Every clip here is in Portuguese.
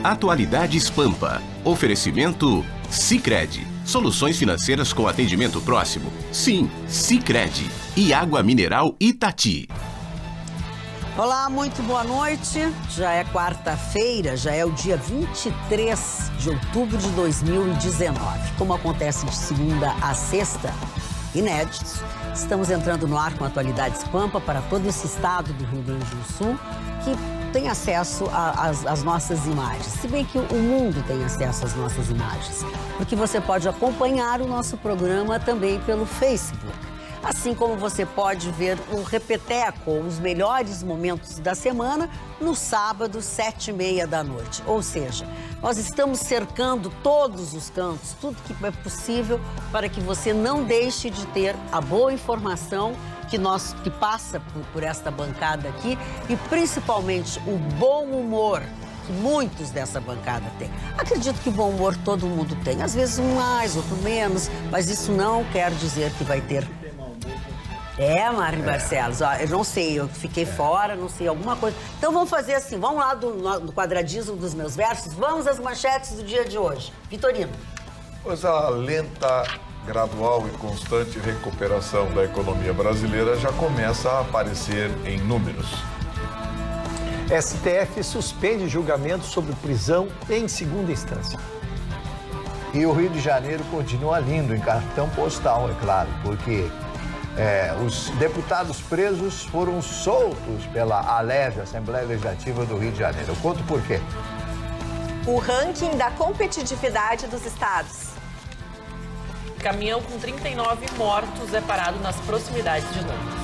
Atualidades Pampa. Oferecimento Sicredi. Soluções financeiras com atendimento próximo. Sim, Sicredi. E água mineral Itati. Olá, muito boa noite. Já é quarta-feira, já é o dia 23 de outubro de 2019. Como acontece de segunda a sexta, inéditos, estamos entrando no ar com Atualidades Pampa para todo esse estado do Rio Grande do Sul que tem acesso às nossas imagens. Se bem que o mundo tem acesso às nossas imagens, porque você pode acompanhar o nosso programa também pelo Facebook. Assim como você pode ver o Repeteco, os melhores momentos da semana, no sábado, 7h30 da noite. Ou seja, nós estamos cercando todos os cantos, tudo que é possível para que você não deixe de ter a boa informação que passa por esta bancada aqui e principalmente o bom humor que muitos dessa bancada têm. Acredito que bom humor todo mundo tem, às vezes um mais, outro menos, mas isso não quer dizer que vai ter... Mário Barcelos, ó, eu não sei, eu fiquei fora, não sei, alguma coisa. Então vamos fazer assim, vamos lá do quadradismo dos meus versos, vamos às manchetes do dia de hoje. Vitorino. Pois a lenta, gradual e constante recuperação da economia brasileira já começa a aparecer em números. STF suspende julgamento sobre prisão em segunda instância. E o Rio de Janeiro continua lindo em cartão postal, é claro, porque os deputados presos foram soltos pela ALEV, Assembleia Legislativa do Rio de Janeiro. Eu conto por quê. O ranking da competitividade dos estados. Caminhão com 39 mortos é parado nas proximidades de Londres.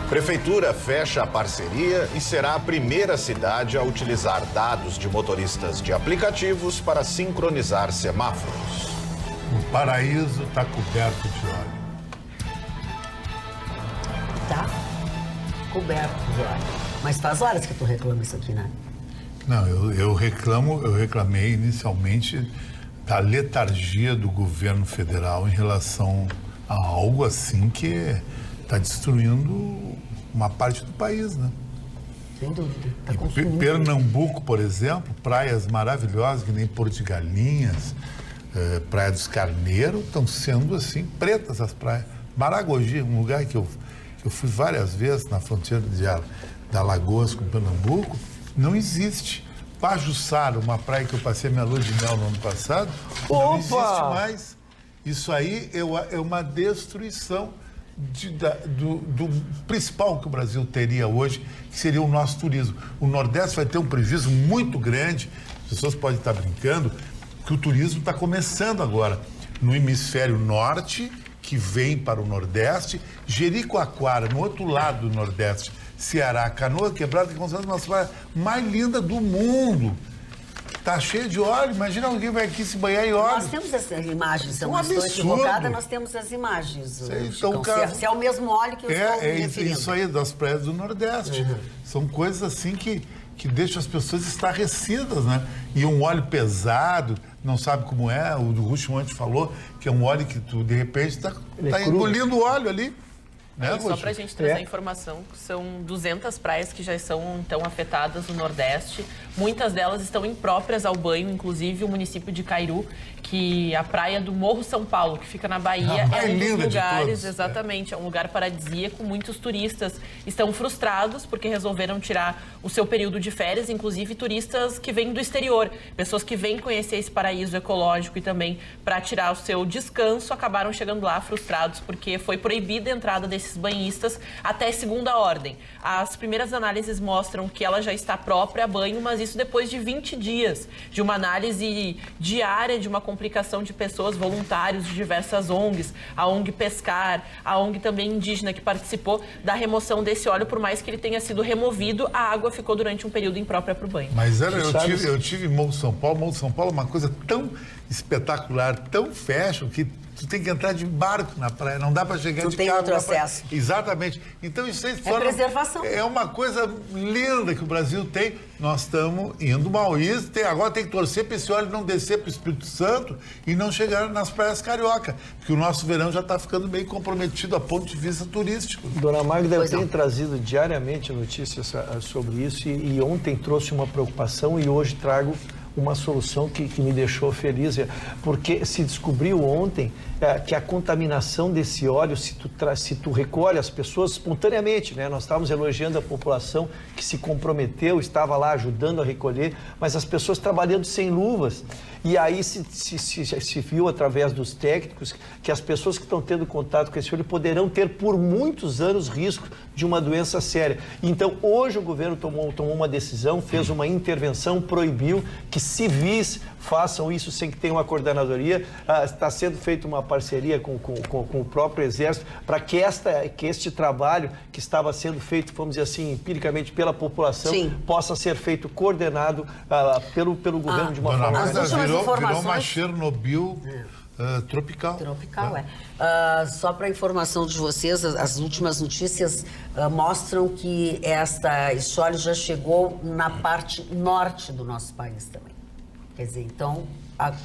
Prefeitura fecha a parceria e será a primeira cidade a utilizar dados de motoristas de aplicativos para sincronizar semáforos. O paraíso está coberto de óleo. Tá coberto de óleo. Mas faz horas que tu reclama isso aqui, né? Não, eu reclamei inicialmente da letargia do governo federal em relação a algo assim que está destruindo uma parte do país, né? Sem dúvida. Tá Pernambuco, por exemplo, praias maravilhosas, que nem Porto de Galinhas, Praia dos Carneiros, estão sendo assim, pretas as praias. Maragogi, um lugar que eu fui várias vezes na fronteira de Alagoas com Pernambuco, não existe. Pajuçara, uma praia que eu passei minha lua de mel no ano passado, não existe mais. Isso aí é uma destruição do principal que o Brasil teria hoje, que seria o nosso turismo. O Nordeste vai ter um prejuízo muito grande, as pessoas podem estar brincando, que o turismo está começando agora no hemisfério norte, que vem para o Nordeste, Jericoacoara, no outro lado do Nordeste, Ceará, Canoa Quebrada, que é considerada uma praia mais linda do mundo. Tá cheio de óleo, imagina alguém vai aqui se banhar em óleo. Nós temos essas imagens, um absurdo. Estou equivocada, nós temos as imagens. Então, se é o mesmo óleo que eu estou me referindo. Isso aí, das praias do Nordeste. Uhum. São coisas assim que deixam as pessoas estarrecidas, né? E um óleo pesado, não sabe como é, o do Russo antes falou, que é um óleo que tu, de repente, tá engolindo o óleo ali. Né, só para a gente trazer a informação, são 200 praias que já são, então, afetadas no Nordeste. Muitas delas estão impróprias ao banho, inclusive o município de Cairu, que a praia do Morro São Paulo, que fica na Bahia, é um dos lugares, exatamente, é um lugar paradisíaco. Muitos turistas estão frustrados porque resolveram tirar o seu período de férias, inclusive turistas que vêm do exterior, pessoas que vêm conhecer esse paraíso ecológico e também para tirar o seu descanso, acabaram chegando lá frustrados porque foi proibida a entrada desses banhistas até segunda ordem. As primeiras análises mostram que ela já está própria a banho, mas isso depois de 20 dias de uma análise diária de uma complicação de pessoas, voluntários de diversas ONGs, a ONG Pescar, a ONG também indígena que participou da remoção desse óleo, por mais que ele tenha sido removido, a água ficou durante um período imprópria para o banho. Mas eu tive em Morro São Paulo. Morro São Paulo é uma coisa tão espetacular, tão fashion que tu tem que entrar de barco na praia, não dá para chegar não de tem carro outro na praia. acesso. Exatamente. Então isso aí preservação. É uma coisa linda que o Brasil tem. Nós estamos indo mal. E agora tem que torcer para esse óleo não descer para o Espírito Santo e não chegar nas praias carioca, porque o nosso verão já está ficando meio comprometido a ponto de vista turístico. Dona Magda, eu tenho trazido diariamente notícias sobre isso e ontem trouxe uma preocupação e hoje trago uma solução que me deixou feliz, porque se descobriu ontem que a contaminação desse óleo, se tu recolhe as pessoas espontaneamente, né? Nós estávamos elogiando a população que se comprometeu, estava lá ajudando a recolher, mas as pessoas trabalhando sem luvas. E aí se viu através dos técnicos que as pessoas que estão tendo contato com esse óleo poderão ter por muitos anos risco de uma doença séria. Então, hoje o governo tomou uma decisão, fez uma intervenção, proibiu que civis façam isso sem que tenha uma coordenadoria. Está sendo feita uma parceria com o próprio Exército para que este trabalho que estava sendo feito, vamos dizer assim, empiricamente pela população, possa ser feito coordenado pelo governo de uma forma... Virou uma Chernobyl tropical. Só para informação de vocês, as últimas notícias mostram que esse óleo já chegou na parte norte do nosso país também. Quer dizer, então,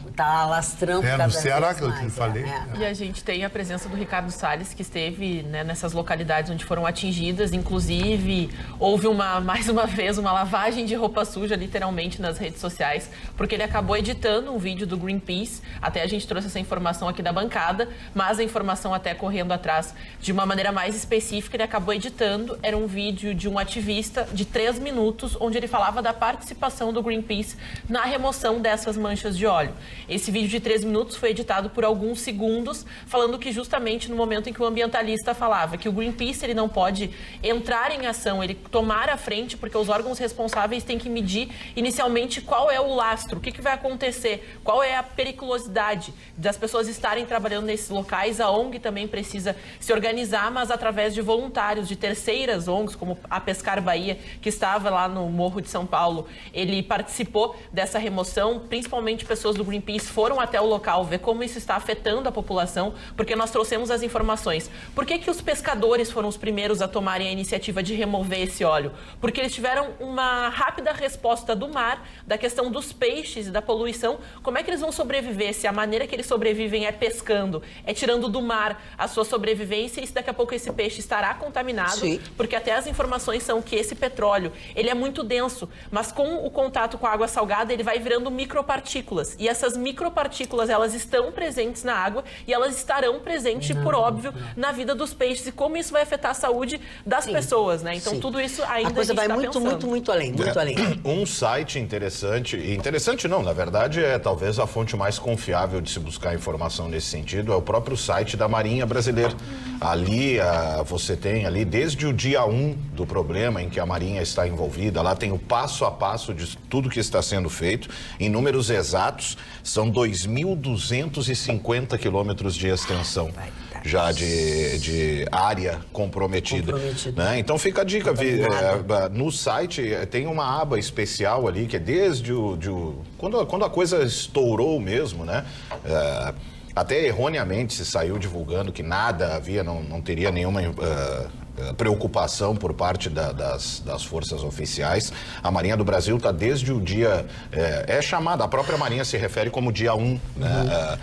está alastrando cada vez mais. No Ceará, que eu te falei. E a gente tem a presença do Ricardo Salles, que esteve, né, nessas localidades onde foram atingidas. Inclusive, houve mais uma vez uma lavagem de roupa suja, literalmente, nas redes sociais, porque ele acabou editando um vídeo do Greenpeace. Até a gente trouxe essa informação aqui da bancada, mas a informação até correndo atrás de uma maneira mais específica, ele acabou editando. Era um vídeo de um ativista de 3 minutos, onde ele falava da participação do Greenpeace na remoção dessas manchas de óleo. Esse vídeo de 3 minutos foi editado por alguns segundos, falando que justamente no momento em que o ambientalista falava que o Greenpeace ele não pode entrar em ação, ele tomar a frente, porque os órgãos responsáveis têm que medir inicialmente qual é o lastro, o que vai acontecer, qual é a periculosidade das pessoas estarem trabalhando nesses locais. A ONG também precisa se organizar, mas através de voluntários, de terceiras ONGs, como a Pescar Bahia, que estava lá no Morro de São Paulo, ele participou dessa remoção, principalmente pessoas do Greenpeace foram até o local ver como isso está afetando a população, porque nós trouxemos as informações. Por que os pescadores foram os primeiros a tomarem a iniciativa de remover esse óleo? Porque eles tiveram uma rápida resposta do mar, da questão dos peixes e da poluição. Como é que eles vão sobreviver se a maneira que eles sobrevivem é pescando, é tirando do mar a sua sobrevivência, e se daqui a pouco esse peixe estará contaminado? Sim. Porque até as informações são que esse petróleo, ele é muito denso, mas com o contato com a água salgada, ele vai virando micropartículas. E essas micropartículas, elas estão presentes na água e elas estarão presentes, por óbvio, na vida dos peixes. E como isso vai afetar a saúde das pessoas, né? Então, tudo isso ainda a coisa vai muito além, muito além. Um site interessante não, na verdade, é talvez a fonte mais confiável de se buscar informação nesse sentido, é o próprio site da Marinha Brasileira. Ali, você tem ali, desde o dia 1 do problema em que a Marinha está envolvida, lá tem o passo a passo de tudo que está sendo feito, em números exatos, são 2.250 quilômetros de extensão já de área comprometida. Né? Então fica a dica, no site tem uma aba especial ali, que é desde quando a coisa estourou mesmo, né? Até erroneamente se saiu divulgando que nada havia, não teria nenhuma preocupação por parte das forças oficiais. A Marinha do Brasil está desde o dia... chamada, a própria Marinha se refere como dia 1, né,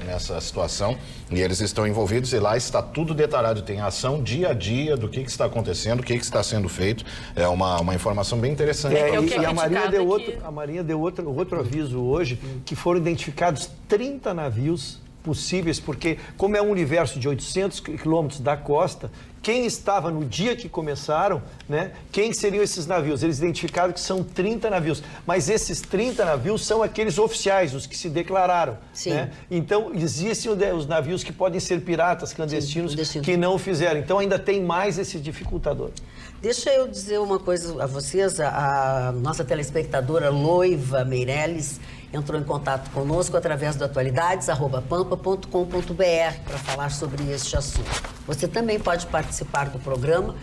nessa situação, e eles estão envolvidos, e lá está tudo detalhado, tem ação dia a dia do que está acontecendo, o que está sendo feito. É uma informação bem interessante. E a Marinha deu outro aviso hoje, que foram identificados 30 navios possíveis, porque como é um universo de 800 quilômetros da costa, quem estava no dia que começaram, né? Quem seriam esses navios? Eles identificaram que são 30 navios, mas esses 30 navios são aqueles oficiais, os que se declararam. Sim. Né? Então, existem os navios que podem ser piratas clandestinos, que não o fizeram. Então, ainda tem mais esse dificultador. Deixa eu dizer uma coisa a vocês. A nossa telespectadora Loiva Meirelles entrou em contato conosco através do atualidades@pampa.com.br para falar sobre este assunto. Você também pode participar do programa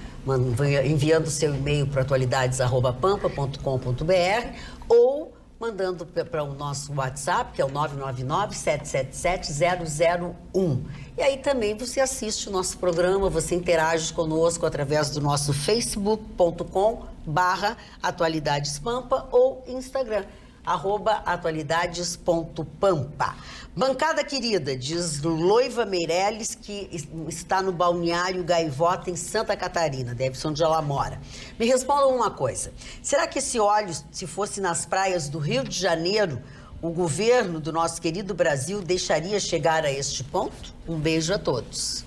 enviando seu e-mail para atualidades@pampa.com.br ou mandando para o nosso WhatsApp, que é o 999-777-001. E aí também você assiste o nosso programa, você interage conosco através do nosso facebook.com/atualidadespampa ou Instagram, @atualidades.pampa. Bancada querida, diz Loiva Meirelles, que está no balneário Gaivota, em Santa Catarina, deve ser onde ela mora. Me respondam uma coisa, será que esse óleo, se fosse nas praias do Rio de Janeiro, o governo do nosso querido Brasil deixaria chegar a este ponto? Um beijo a todos.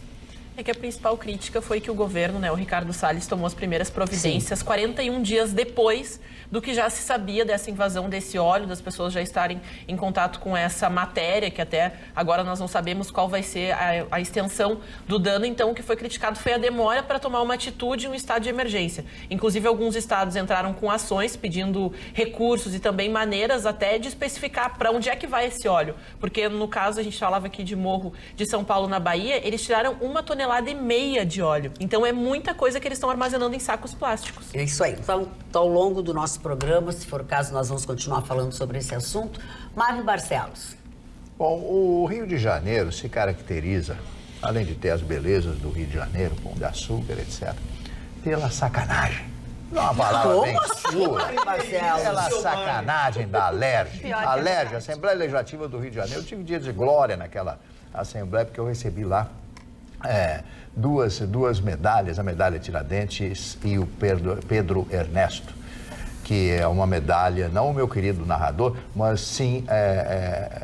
É que a principal crítica foi que o governo, o Ricardo Salles, tomou as primeiras providências 41 dias depois do que já se sabia dessa invasão desse óleo, das pessoas já estarem em contato com essa matéria, que até agora nós não sabemos qual vai ser a extensão do dano. Então, o que foi criticado foi a demora para tomar uma atitude em um estado de emergência. Inclusive, alguns estados entraram com ações pedindo recursos e também maneiras até de especificar para onde é que vai esse óleo. Porque, no caso, a gente falava aqui de Morro de São Paulo, na Bahia, eles tiraram 1,5 tonelada de óleo. Então, é muita coisa que eles estão armazenando em sacos plásticos. É isso aí. Então, ao longo do nosso programa, se for o caso, nós vamos continuar falando sobre esse assunto. Mário Barcelos. Bom, o Rio de Janeiro se caracteriza, além de ter as belezas do Rio de Janeiro, Pão de Açúcar, etc., pela sacanagem. Não é uma palavra bem sua. Pela sacanagem da Alerj. A Alerj, Assembleia Legislativa do Rio de Janeiro. Eu tive dia de glória naquela Assembleia, porque eu recebi lá duas medalhas, a medalha Tiradentes e o Pedro Ernesto, que é uma medalha, não o meu querido narrador, mas sim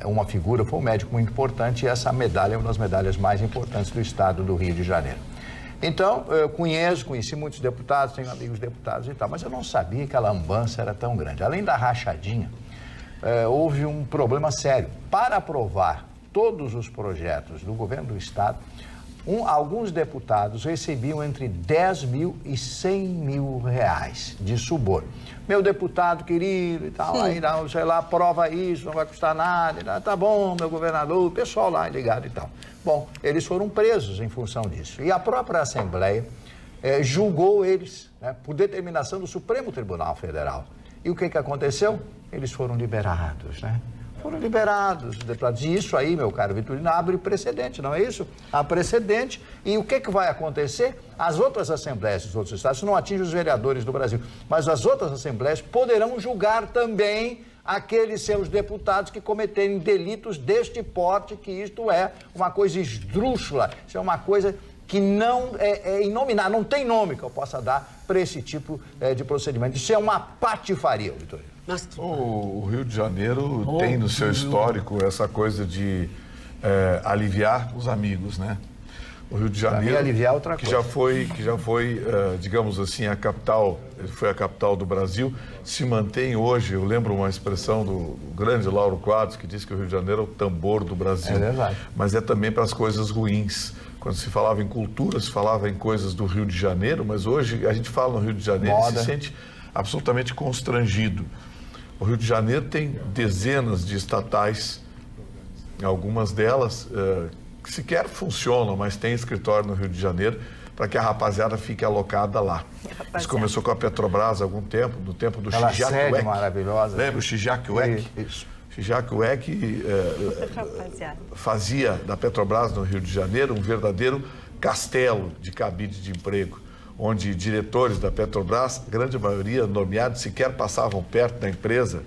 uma figura, foi um médico muito importante, e essa medalha é uma das medalhas mais importantes do estado do Rio de Janeiro. Então, eu conheci muitos deputados, tenho amigos deputados e tal, mas eu não sabia que a lambança era tão grande. Além da rachadinha, houve um problema sério. Para aprovar todos os projetos do governo do estado, alguns deputados recebiam entre 10 mil e 100 mil reais de suborno. Meu deputado querido e tal, aí, não, sei lá, aprova isso, não vai custar nada, tá bom, meu governador, o pessoal lá ligado e tal. Bom, eles foram presos em função disso. E a própria Assembleia julgou eles, por determinação do Supremo Tribunal Federal. E o que aconteceu? Eles foram liberados, Foram liberados os deputados. E isso aí, meu caro Vitorino, abre precedente, não é isso? Há precedente. E o que vai acontecer? As outras assembleias dos outros estados, isso não atinge os vereadores do Brasil, mas as outras assembleias poderão julgar também aqueles seus deputados que cometerem delitos deste porte, que isto é uma coisa esdrúxula, isso é uma coisa que não é inominável, não tem nome que eu possa dar para esse tipo de procedimento. Isso é uma patifaria, Vitorino. O Rio de Janeiro tem no seu histórico essa coisa de aliviar os amigos, O Rio de Janeiro, aliviar outra coisa. que já foi, digamos assim, a capital do Brasil, se mantém hoje. Eu lembro uma expressão do grande Lauro Quadros, que disse que o Rio de Janeiro é o tambor do Brasil. É verdade. Mas é também para as coisas ruins. Quando se falava em cultura, se falava em coisas do Rio de Janeiro, mas hoje a gente fala no Rio de Janeiro e se sente absolutamente constrangido. O Rio de Janeiro tem dezenas de estatais, algumas delas que sequer funcionam, mas tem escritório no Rio de Janeiro para que a rapaziada fique alocada lá. Isso começou com a Petrobras há algum tempo, no tempo do Chijaq Weck. Maravilhosa. Lembra o Chijaq Weck? Isso. Chijaq Weck fazia da Petrobras no Rio de Janeiro um verdadeiro castelo de cabide de emprego, onde diretores da Petrobras, grande maioria nomeados, sequer passavam perto da empresa,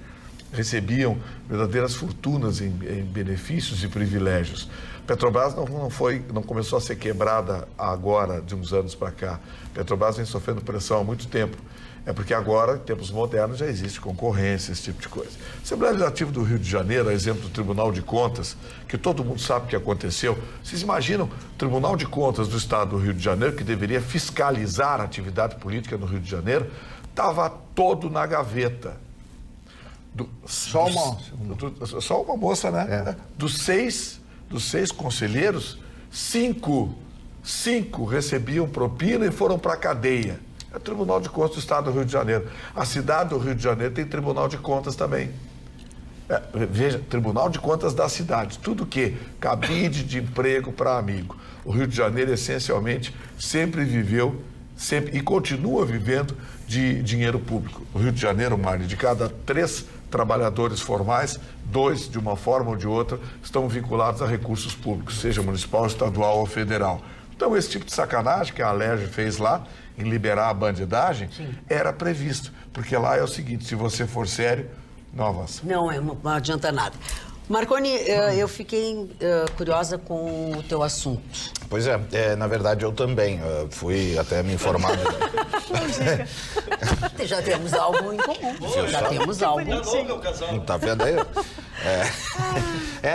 recebiam verdadeiras fortunas em benefícios e privilégios. Petrobras não começou a ser quebrada agora, de uns anos para cá. Petrobras vem sofrendo pressão há muito tempo. É porque agora, em tempos modernos, já existe concorrência, esse tipo de coisa. A Assembleia Legislativa do Rio de Janeiro, a exemplo do Tribunal de Contas, que todo mundo sabe o que aconteceu. Vocês imaginam o Tribunal de Contas do Estado do Rio de Janeiro, que deveria fiscalizar a atividade política no Rio de Janeiro, estava todo na gaveta. Só uma moça, Dos seis conselheiros, cinco recebiam propina e foram para a cadeia. É o Tribunal de Contas do Estado do Rio de Janeiro. A cidade do Rio de Janeiro tem Tribunal de Contas também. Veja, Tribunal de Contas da cidade. Tudo que cabide de emprego para amigo. O Rio de Janeiro, essencialmente, sempre viveu e continua vivendo de dinheiro público. O Rio de Janeiro, Marli, de cada 3 trabalhadores formais, 2, de uma forma ou de outra, estão vinculados a recursos públicos, seja municipal, estadual ou federal. Então, esse tipo de sacanagem que a Alerj fez lá, em liberar a bandidagem, era previsto. Porque lá é o seguinte, se você for sério, não avança. Não adianta nada. Marconi, eu fiquei curiosa com o teu assunto. Pois na verdade eu também fui até me informar. Já temos algo em comum. Já temos algo em comum. Tá vendo aí?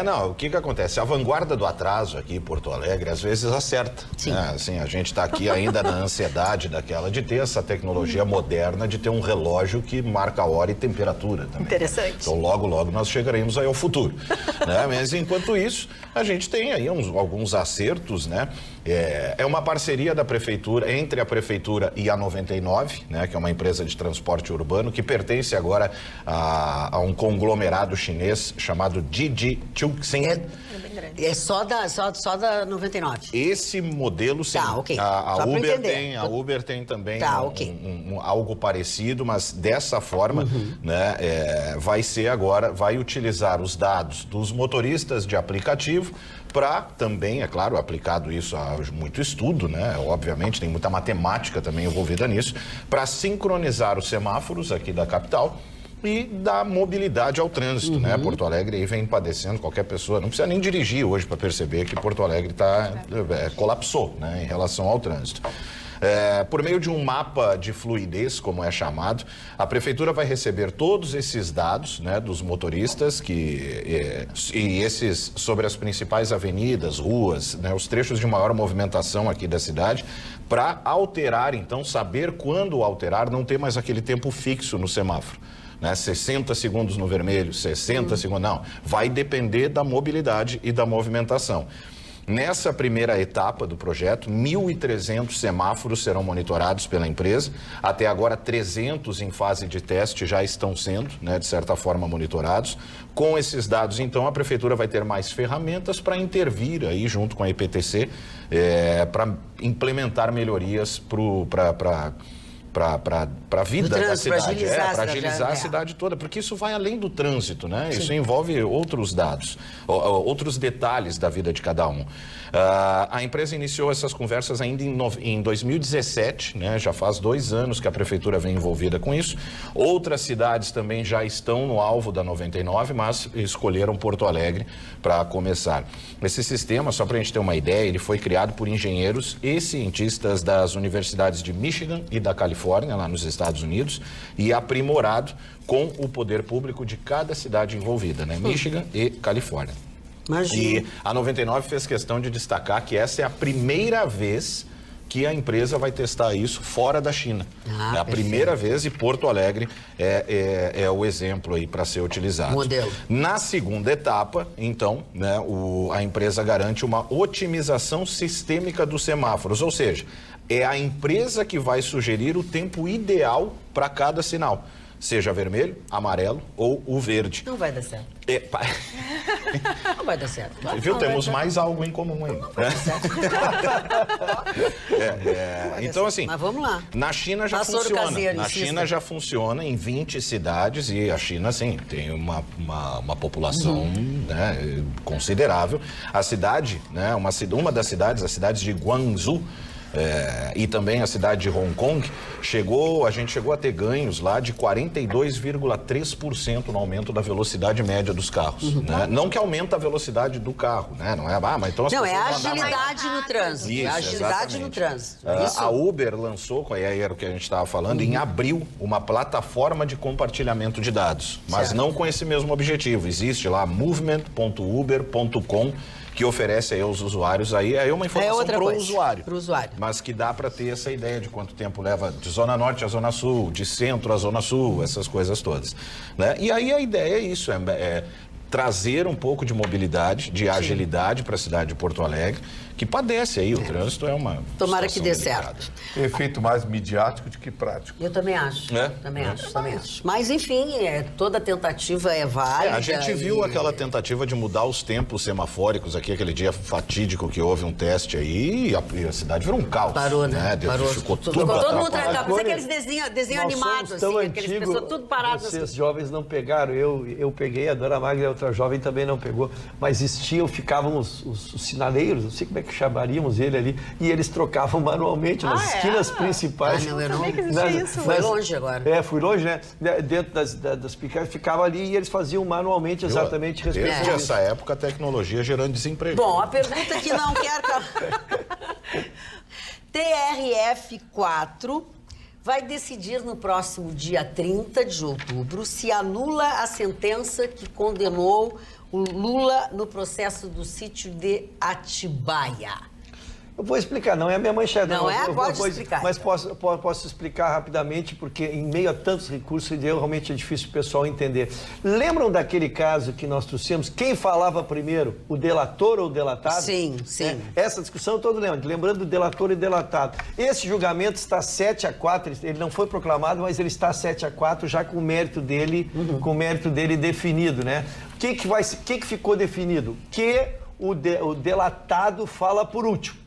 Não, o que acontece? A vanguarda do atraso aqui em Porto Alegre às vezes acerta. Sim. Né? Assim, a gente está aqui ainda na ansiedade daquela de ter essa tecnologia moderna, de ter um relógio que marca a hora e temperatura também. Interessante. Então logo nós chegaremos aí ao futuro. Né? Mas enquanto isso, a gente tem aí alguns acertos, né? É uma parceria da prefeitura, entre a prefeitura e a 99, né? Que é uma empresa de transporte urbano que pertence agora a um conglomerado chinês chamado Didi Chuxing. É só da 99. Esse modelo, sim. Tá, ok. A Uber tem também algo parecido, mas dessa forma, né, vai ser agora, vai utilizar os dados dos motoristas de aplicativo para também, é claro, aplicado isso a muito estudo, né? Obviamente, tem muita matemática também envolvida nisso, para sincronizar os semáforos aqui da capital e dar mobilidade ao trânsito, né? Porto Alegre aí vem padecendo, qualquer pessoa, não precisa nem dirigir hoje para perceber que Porto Alegre colapsou, né, em relação ao trânsito. Por meio de um mapa de fluidez, como é chamado, a prefeitura vai receber todos esses dados, né, dos motoristas e esses sobre as principais avenidas, ruas, né, os trechos de maior movimentação aqui da cidade, para alterar, então, saber quando alterar, não ter mais aquele tempo fixo no semáforo. Né, 60 segundos no vermelho, 60 segundos, não. Vai depender da mobilidade e da movimentação. Nessa primeira etapa do projeto, 1.300 semáforos serão monitorados pela empresa. Até agora, 300 em fase de teste já estão sendo, né, de certa forma, monitorados. Com esses dados, então, a prefeitura vai ter mais ferramentas para intervir aí junto com a EPTC, para implementar melhorias para a vida da cidade, para agilizar a cidade toda, porque isso vai além do trânsito, né? Sim. Isso envolve outros dados, outros detalhes da vida de cada um. A empresa iniciou essas conversas ainda em 2017, né? Já faz 2 anos que a prefeitura vem envolvida com isso. Outras cidades também já estão no alvo da 99, mas escolheram Porto Alegre para começar. Esse sistema, só para a gente ter uma ideia, ele foi criado por engenheiros e cientistas das universidades de Michigan e da Califórnia, lá nos Estados Unidos, e aprimorado com o poder público de cada cidade envolvida, né? Michigan e Califórnia. Imagina. E a 99 fez questão de destacar que essa é a primeira vez que a empresa vai testar isso fora da China. É a primeira vez e Porto Alegre é o exemplo aí para ser utilizado. Modelo. Na segunda etapa, então, né, a empresa garante uma otimização sistêmica dos semáforos, ou seja, é a empresa que vai sugerir o tempo ideal para cada sinal, seja vermelho, amarelo ou o verde. Não vai dar certo. Não vai dar certo. Viu? Temos mais algo em comum aí. Não vai dar certo. Então, assim, mas vamos lá. Na China já funciona. Na China já funciona em 20 cidades e a China, sim, tem uma população, né, considerável. A cidade, né, uma das cidades, as cidades de Guangzhou, e também a cidade de Hong Kong, a gente chegou a ter ganhos lá de 42,3% no aumento da velocidade média dos carros. Né? Não que aumenta a velocidade do carro, né? Não é, mas então as não, pessoas é a agilidade no trânsito. Isso, a agilidade exatamente. no trânsito. A Uber lançou, aí era o que a gente estava falando, em abril, uma plataforma de compartilhamento de dados, mas não com esse mesmo objetivo. Existe lá movement.uber.com, que oferece aí aos usuários aí uma informação para o usuário. Mas que dá para ter essa ideia de quanto tempo leva de Zona Norte à Zona Sul, de Centro à Zona Sul, essas coisas todas. Né? E aí a ideia é isso, trazer um pouco de mobilidade, de agilidade para a cidade de Porto Alegre, que padece aí, o trânsito é uma Tomara que dê delicada. certo. Tem efeito mais midiático do que prático. Eu também acho. É? Também acho. Mas, enfim, toda tentativa é válida. A gente viu aquela tentativa de mudar os tempos semafóricos aqui, aquele dia fatídico que houve um teste aí, e a cidade virou um caos. Parou, né? Parou. Ficou tudo todo mundo atrapalhado. trancado. Sabe aqueles desenhos animados, assim, aqueles pessoas tudo paradas. Vocês jovens não pegaram, eu peguei, a dona Magda, a outra jovem também não pegou, mas ficavam os sinaleiros, não sei como é que chamaríamos ele ali, e eles trocavam manualmente nas esquinas principais. Ah, não, eu não sabia que existia isso. Foi longe agora. Fui longe, né? Dentro das picadas, ficava ali e eles faziam manualmente exatamente Desde respeito. essa época, a tecnologia gerando desemprego. Bom, a pergunta que não quer... TRF4 vai decidir no próximo dia 30 de outubro se anula a sentença que condenou o Lula no processo do sítio de Atibaia. Eu vou explicar, não é a minha manchete. Não é? Pode explicar. Mas posso explicar rapidamente, porque em meio a tantos recursos, realmente é difícil o pessoal entender. Lembram daquele caso que nós trouxemos? Quem falava primeiro, o delator ou o delatado? Sim. Essa discussão todo lembrando do delator e delatado. Esse julgamento está 7-4, ele não foi proclamado, mas ele está 7-4 já com o mérito dele, definido, né? O que ficou definido? Que o delatado fala por último.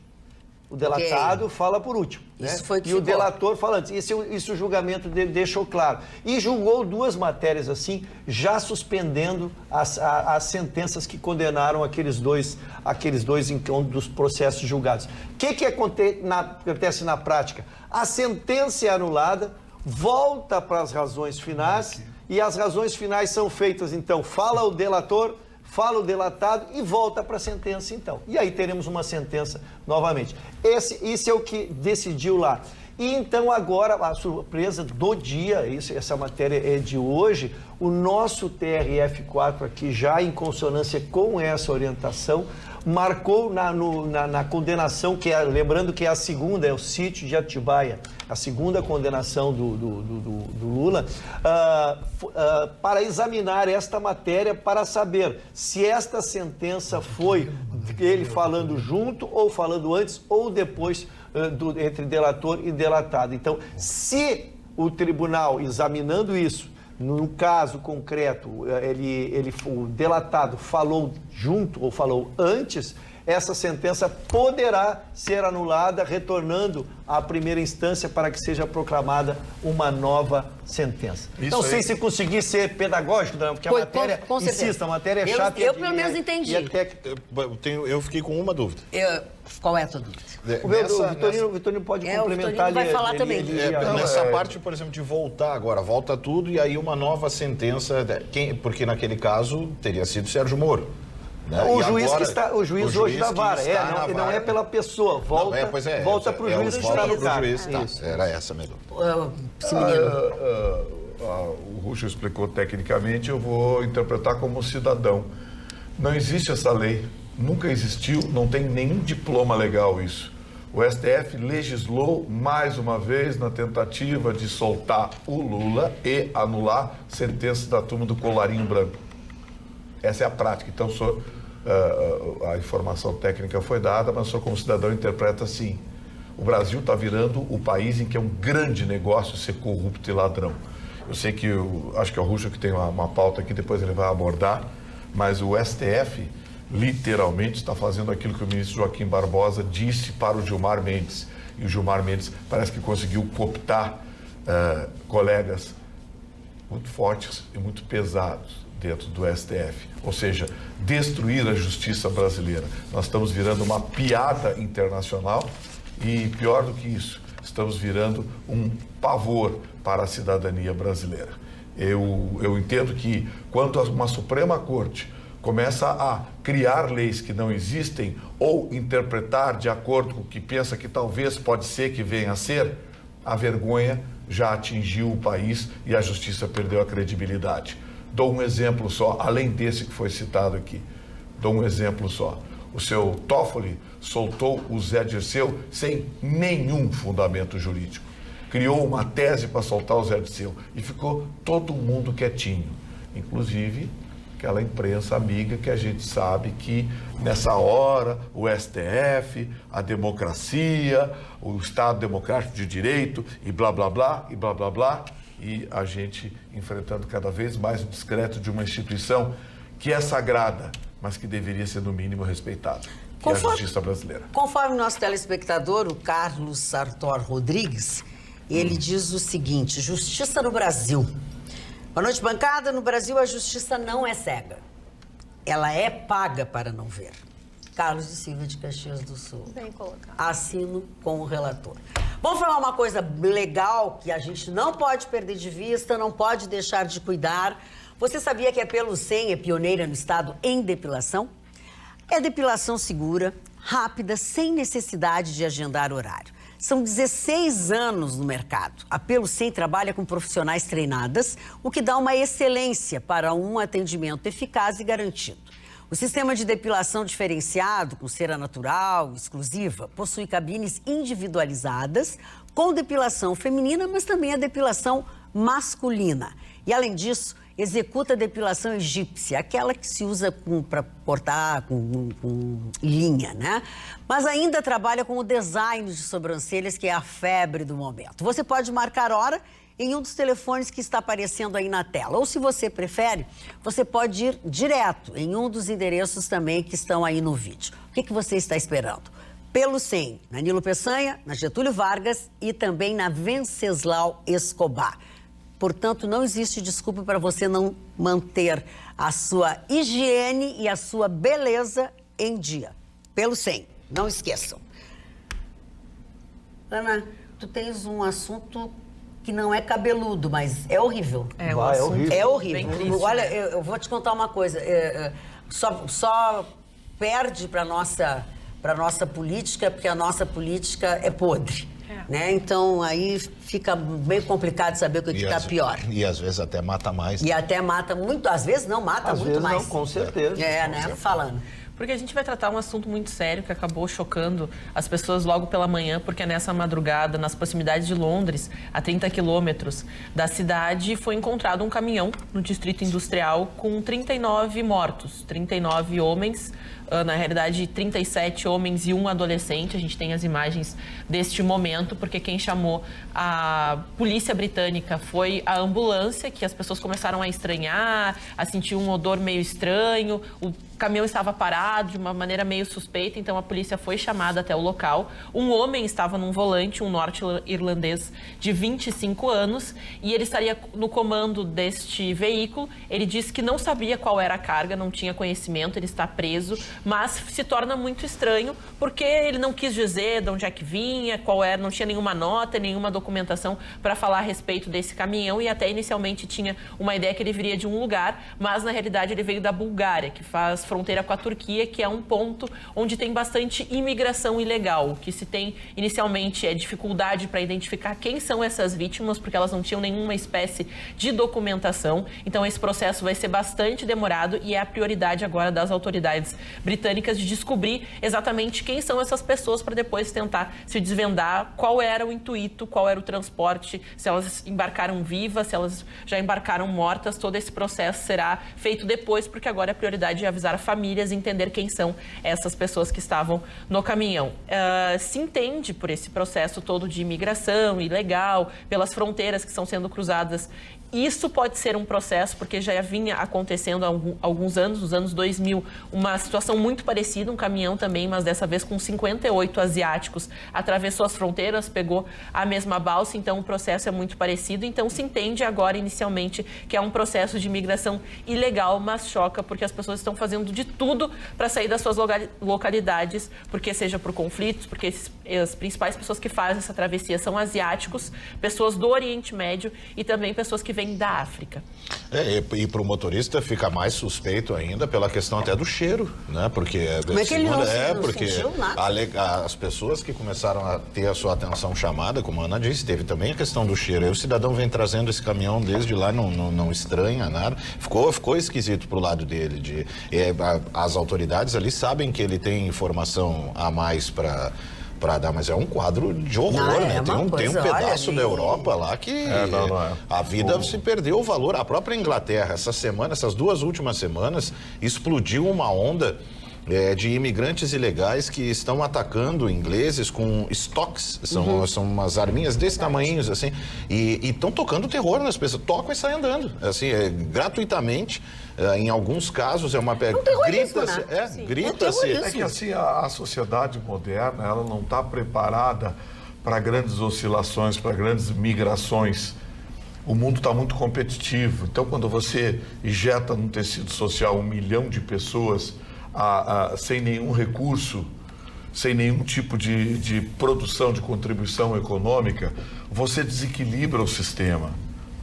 O delatado fala por último. Isso foi que e o ficou. delator fala antes. Isso o julgamento dele deixou claro. E julgou duas matérias assim, já suspendendo as sentenças que condenaram aqueles dois então, dos processos julgados. O que acontece na prática? A sentença é anulada, volta para as razões finais, e as razões finais são feitas, então, fala o delator, fala o delatado e volta para a sentença, então. E aí teremos uma sentença novamente. Esse é o que decidiu lá. E então agora, a surpresa do dia, essa matéria é de hoje, o nosso TRF4 aqui, já em consonância com essa orientação, marcou na condenação, lembrando que é a segunda, é o sítio de Atibaia, a segunda condenação do Lula, para examinar esta matéria, para saber se esta sentença foi ele falando junto, ou falando antes, ou depois, entre delator e delatado. Então, se o tribunal, examinando isso, no caso concreto, o delatado falou junto ou falou antes, essa sentença poderá ser anulada, retornando à primeira instância para que seja proclamada uma nova sentença. Não sei se consegui ser pedagógico, porque a matéria, insisto, a matéria é chata. Eu pelo menos entendi. Eu fiquei com uma dúvida. Qual é a tua dúvida? O Vitorino pode complementar. O Vitorino vai falar também. Nessa parte, por exemplo, de voltar agora, volta tudo e aí uma nova sentença, porque naquele caso teria sido Sérgio Moro. Né? O juiz hoje da vara, não é pela pessoa, volta para o juiz que está no cargo. Era essa mesmo. O Ruxo explicou tecnicamente, eu vou interpretar como cidadão. Não existe essa lei, nunca existiu, não tem nenhum diploma legal isso. O STF legislou mais uma vez na tentativa de soltar o Lula e anular sentenças da turma do colarinho branco. Essa é a prática. Então, a informação técnica foi dada, mas o senhor, como cidadão, interpreta assim. O Brasil está virando o país em que é um grande negócio ser corrupto e ladrão. Eu sei que, acho que é o Ruxo que tem uma pauta aqui, depois ele vai abordar, mas o STF literalmente está fazendo aquilo que o ministro Joaquim Barbosa disse para o Gilmar Mendes. E o Gilmar Mendes parece que conseguiu cooptar colegas muito fortes e muito pesados dentro do STF, ou seja, destruir a justiça brasileira. Nós estamos virando uma piada internacional e, pior do que isso, estamos virando um pavor para a cidadania brasileira. Eu entendo que, quando uma Suprema Corte começa a criar leis que não existem ou interpretar de acordo com o que pensa que talvez pode ser que venha a ser, a vergonha já atingiu o país e a justiça perdeu a credibilidade. Dou um exemplo só, além desse que foi citado aqui. Dou um exemplo só. O seu Toffoli soltou o Zé Dirceu sem nenhum fundamento jurídico. Criou uma tese para soltar o Zé Dirceu e ficou todo mundo quietinho. Inclusive, aquela imprensa amiga que a gente sabe que nessa hora o STF, a democracia, o Estado Democrático de Direito e blá blá blá e blá blá blá, e a gente enfrentando cada vez mais o descrédito de uma instituição que é sagrada, mas que deveria ser no mínimo respeitada, que é a justiça brasileira. Conforme nosso telespectador, o Carlos Sartor Rodrigues, ele diz o seguinte: justiça no Brasil. Boa noite, bancada. No Brasil, a justiça não é cega. Ela é paga para não ver. Carlos de Silva, de Caxias do Sul. Bem colocado. Assino com o relator. Vamos falar uma coisa legal que a gente não pode perder de vista, não pode deixar de cuidar. Você sabia que a Pelo 100 é pioneira no estado em depilação? É depilação segura, rápida, sem necessidade de agendar horário. São 16 anos no mercado. A Pelo 100 trabalha com profissionais treinadas, o que dá uma excelência para um atendimento eficaz e garantido. O sistema de depilação diferenciado, com cera natural, exclusiva, possui cabines individualizadas, com depilação feminina, mas também a depilação masculina. E, além disso, executa a depilação egípcia, aquela que se usa para cortar com linha, né? Mas ainda trabalha com o design de sobrancelhas, que é a febre do momento. Você pode marcar hora em um dos telefones que está aparecendo aí na tela. Ou, se você prefere, você pode ir direto em um dos endereços também que estão aí no vídeo. O que você está esperando? Pelo 100, na Nilo Peçanha, na Getúlio Vargas e também na Venceslau Escobar. Portanto, não existe desculpa para você não manter a sua higiene e a sua beleza em dia. Pelo 100, não esqueçam. Ana, tu tens um assunto que não é cabeludo, mas é horrível. É horrível. É horrível. Bem triste, Olha, né? eu vou te contar uma coisa. Só perde para nossa política, porque a nossa política é podre. Né? Então, aí fica meio complicado saber o que está pior. E às vezes até mata mais. E até mata muito, às vezes não, mata Às muito vezes mais. não, com certeza. É, né? Falando. Porque a gente vai tratar um assunto muito sério que acabou chocando as pessoas logo pela manhã, porque nessa madrugada, nas proximidades de Londres, a 30 quilômetros da cidade, foi encontrado um caminhão no Distrito Industrial com 39 mortos, 39 homens, na realidade 37 homens e um adolescente. A gente tem as imagens deste momento, porque quem chamou a polícia britânica foi a ambulância, que as pessoas começaram a estranhar, a sentir um odor meio estranho. O caminhão estava parado de uma maneira meio suspeita, então a polícia foi chamada até o local. Um homem estava num volante, um norte-irlandês de 25 anos, e ele estaria no comando deste veículo. Ele disse que não sabia qual era a carga, não tinha conhecimento, ele está preso, mas se torna muito estranho porque ele não quis dizer de onde é que vinha, qual era, não tinha nenhuma nota, nenhuma documentação para falar a respeito desse caminhão, e até inicialmente tinha uma ideia que ele viria de um lugar, mas na realidade ele veio da Bulgária, que faz fronteira com a Turquia, que é um ponto onde tem bastante imigração ilegal. O que se tem inicialmente é dificuldade para identificar quem são essas vítimas, porque elas não tinham nenhuma espécie de documentação. Então esse processo vai ser bastante demorado e é a prioridade agora das autoridades britânicas de descobrir exatamente quem são essas pessoas, para depois tentar se desvendar qual era o intuito, qual era o transporte, se elas embarcaram vivas, se elas já embarcaram mortas. Todo esse processo será feito depois, porque agora a prioridade é avisar famílias e entender quem são essas pessoas que estavam no caminhão. Se entende por esse processo todo de imigração ilegal, pelas fronteiras que estão sendo cruzadas. Isso pode ser um processo, porque já vinha acontecendo há alguns anos, nos anos 2000, uma situação muito parecida, um caminhão também, mas dessa vez com 58 asiáticos, atravessou as fronteiras, pegou a mesma balsa, então o processo é muito parecido. Então se entende agora, inicialmente, que é um processo de imigração ilegal, mas choca, porque as pessoas estão fazendo de tudo para sair das suas localidades, porque seja por conflitos, porque as principais pessoas que fazem essa travessia são asiáticos, pessoas do Oriente Médio e também pessoas que vêm da África. E para o motorista fica mais suspeito ainda pela questão até do cheiro, né? Porque como é que ele não sentiu nada? As pessoas que começaram a ter a sua atenção chamada, como a Ana disse, teve também a questão do cheiro. Aí o cidadão vem trazendo esse caminhão desde lá, não estranha nada. Ficou esquisito pro lado dele. As autoridades ali sabem que ele tem informação a mais para para dar, mas é um quadro de horror, né? Tem um pedaço da Europa lá que a vida se perdeu o valor. A própria Inglaterra, essas 2 últimas semanas, explodiu uma onda de imigrantes ilegais que estão atacando ingleses com estoques, são umas arminhas desse tamanhos, assim, e estão tocando terror nas pessoas, tocam e saem andando, assim, gratuitamente, em alguns casos é uma... grita-se. É que assim, a sociedade moderna, ela não está preparada para grandes oscilações, para grandes migrações. O mundo está muito competitivo, então quando você injeta no tecido social 1 milhão de pessoas sem nenhum recurso, sem nenhum tipo de produção, de contribuição econômica, você desequilibra o sistema.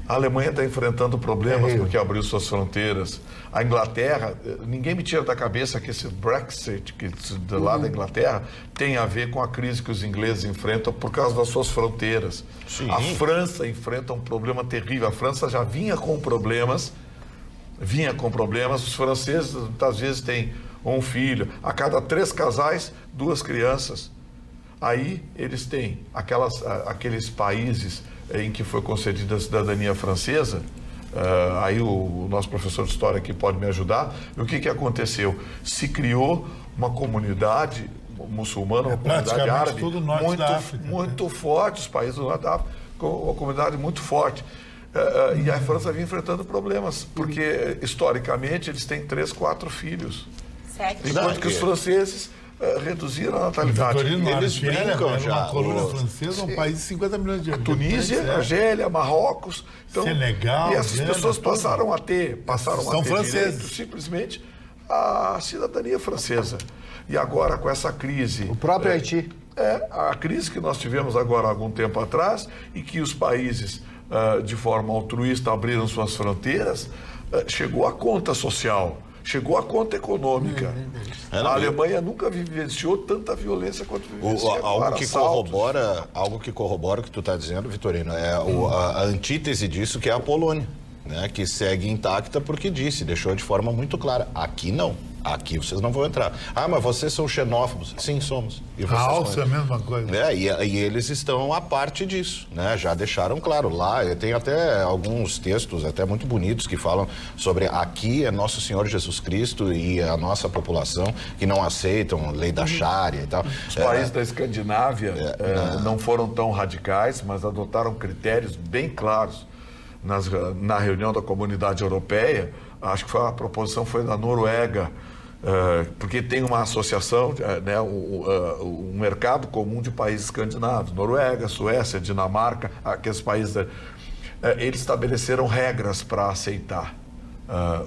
A Alemanha está enfrentando problemas porque abriu suas fronteiras. A Inglaterra, ninguém me tira da cabeça que esse Brexit, que do lado da Inglaterra, tem a ver com a crise que os ingleses enfrentam por causa das suas fronteiras. Sim. A França enfrenta um problema terrível. A França já vinha com problemas. Os franceses, muitas vezes, têm um filho. A cada 3 casais, 2 crianças. Aí eles têm aqueles países em que foi concedida a cidadania francesa. Aí o nosso professor de história aqui pode me ajudar. E o que aconteceu? Se criou uma comunidade muçulmana, uma comunidade árabe muito forte, os países do norte da África, uma comunidade muito forte. E a França vinha enfrentando problemas, porque historicamente eles têm 3, 4 filhos. Enquanto que os franceses reduziram a natalidade. Eles brincam já. Uma colônia francesa, um país de 50 milhões de habitantes. Tunísia, Argélia, Marrocos. Então, Senegal. E essas pessoas passaram a ter direito, simplesmente a cidadania francesa. E agora com essa crise... O próprio Haiti. A crise que nós tivemos agora há algum tempo atrás e que os países, de forma altruísta, abriram suas fronteiras, chegou a conta social. Chegou a conta econômica. A Alemanha nunca vivenciou tanta violência quanto vivenciou agora. Algo que corrobora o que tu está dizendo, Vitorino, é a antítese disso, que é a Polônia, né, que segue intacta porque deixou de forma muito clara. Aqui não. Aqui vocês não vão entrar. Mas vocês são xenófobos. Sim, somos. A Áustria é a mesma coisa. E eles estão à parte disso, né? Já deixaram claro. Lá tem até alguns textos até muito bonitos que falam sobre aqui é Nosso Senhor Jesus Cristo e a nossa população que não aceitam lei da Sharia e tal. Os países da Escandinávia não foram tão radicais, mas adotaram critérios bem claros. Na reunião da Comunidade Europeia, acho que a proposição foi da Noruega, porque tem uma associação, um mercado comum de países escandinavos, Noruega, Suécia, Dinamarca, aqueles países, eles estabeleceram regras para aceitar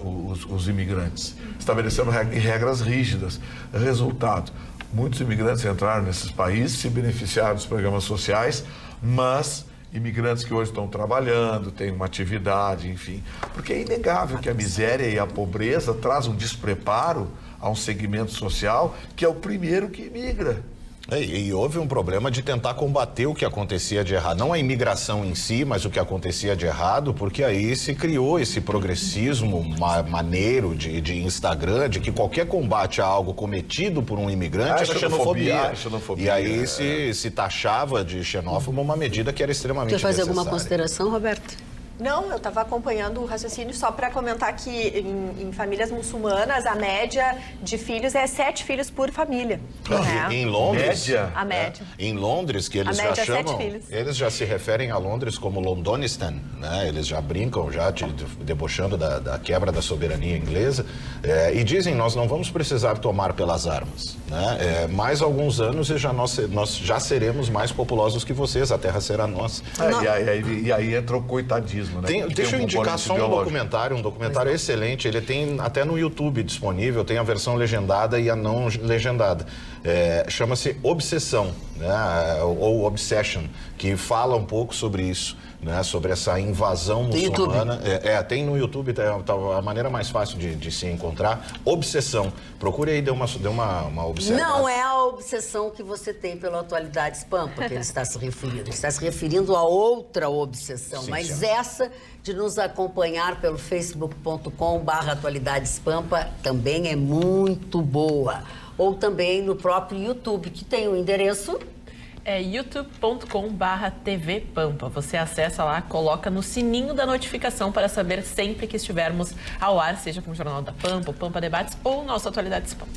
os imigrantes, estabeleceram regras rígidas. Resultado, muitos imigrantes entraram nesses países, se beneficiaram dos programas sociais, mas imigrantes que hoje estão trabalhando, têm uma atividade, enfim. Porque é inegável que a miséria e a pobreza trazem um despreparo a um segmento social que é o primeiro que imigra. E houve um problema de tentar combater o que acontecia de errado. Não a imigração em si, mas o que acontecia de errado, porque aí se criou esse progressismo maneiro de Instagram, de que qualquer combate a algo cometido por um imigrante era xenofobia. E aí se taxava de xenófobo uma medida que era extremamente necessária. Quer fazer alguma consideração, Roberto? Não, eu estava acompanhando o raciocínio só para comentar que em famílias muçulmanas a média de filhos é 7 filhos por família. Em Londres, a média. Em Londres, que eles já chamam, eles já se referem a Londres como Londonistan, né? Eles já brincam, já debochando da quebra da soberania inglesa, e dizem, nós não vamos precisar tomar pelas armas, né? Mais alguns anos e nós já seremos mais populosos que vocês, a terra será nossa. E aí entra o coitadismo. Deixa eu indicar só um documentário excelente, ele tem até no YouTube disponível, tem a versão legendada e a não legendada. Chama-se Obsessão, né? Ou Obsession, que fala um pouco sobre isso, né? Sobre essa invasão muçulmana. Tem no YouTube, a maneira mais fácil de se encontrar. Obsessão. Procure aí, dê uma observada. Não é a obsessão que você tem pela Atualidades Pampa que ele está se referindo. Ele está se referindo a outra obsessão, sim, mas sim. Essa de nos acompanhar pelo facebook.com/atualidadespampa também é muito boa. Ou também no próprio YouTube, que tem o endereço É youtube.com/TV Pampa. Você acessa lá, coloca no sininho da notificação para saber sempre que estivermos ao ar, seja com o Jornal da Pampa, o Pampa Debates ou Nossa Atualidades Pampa.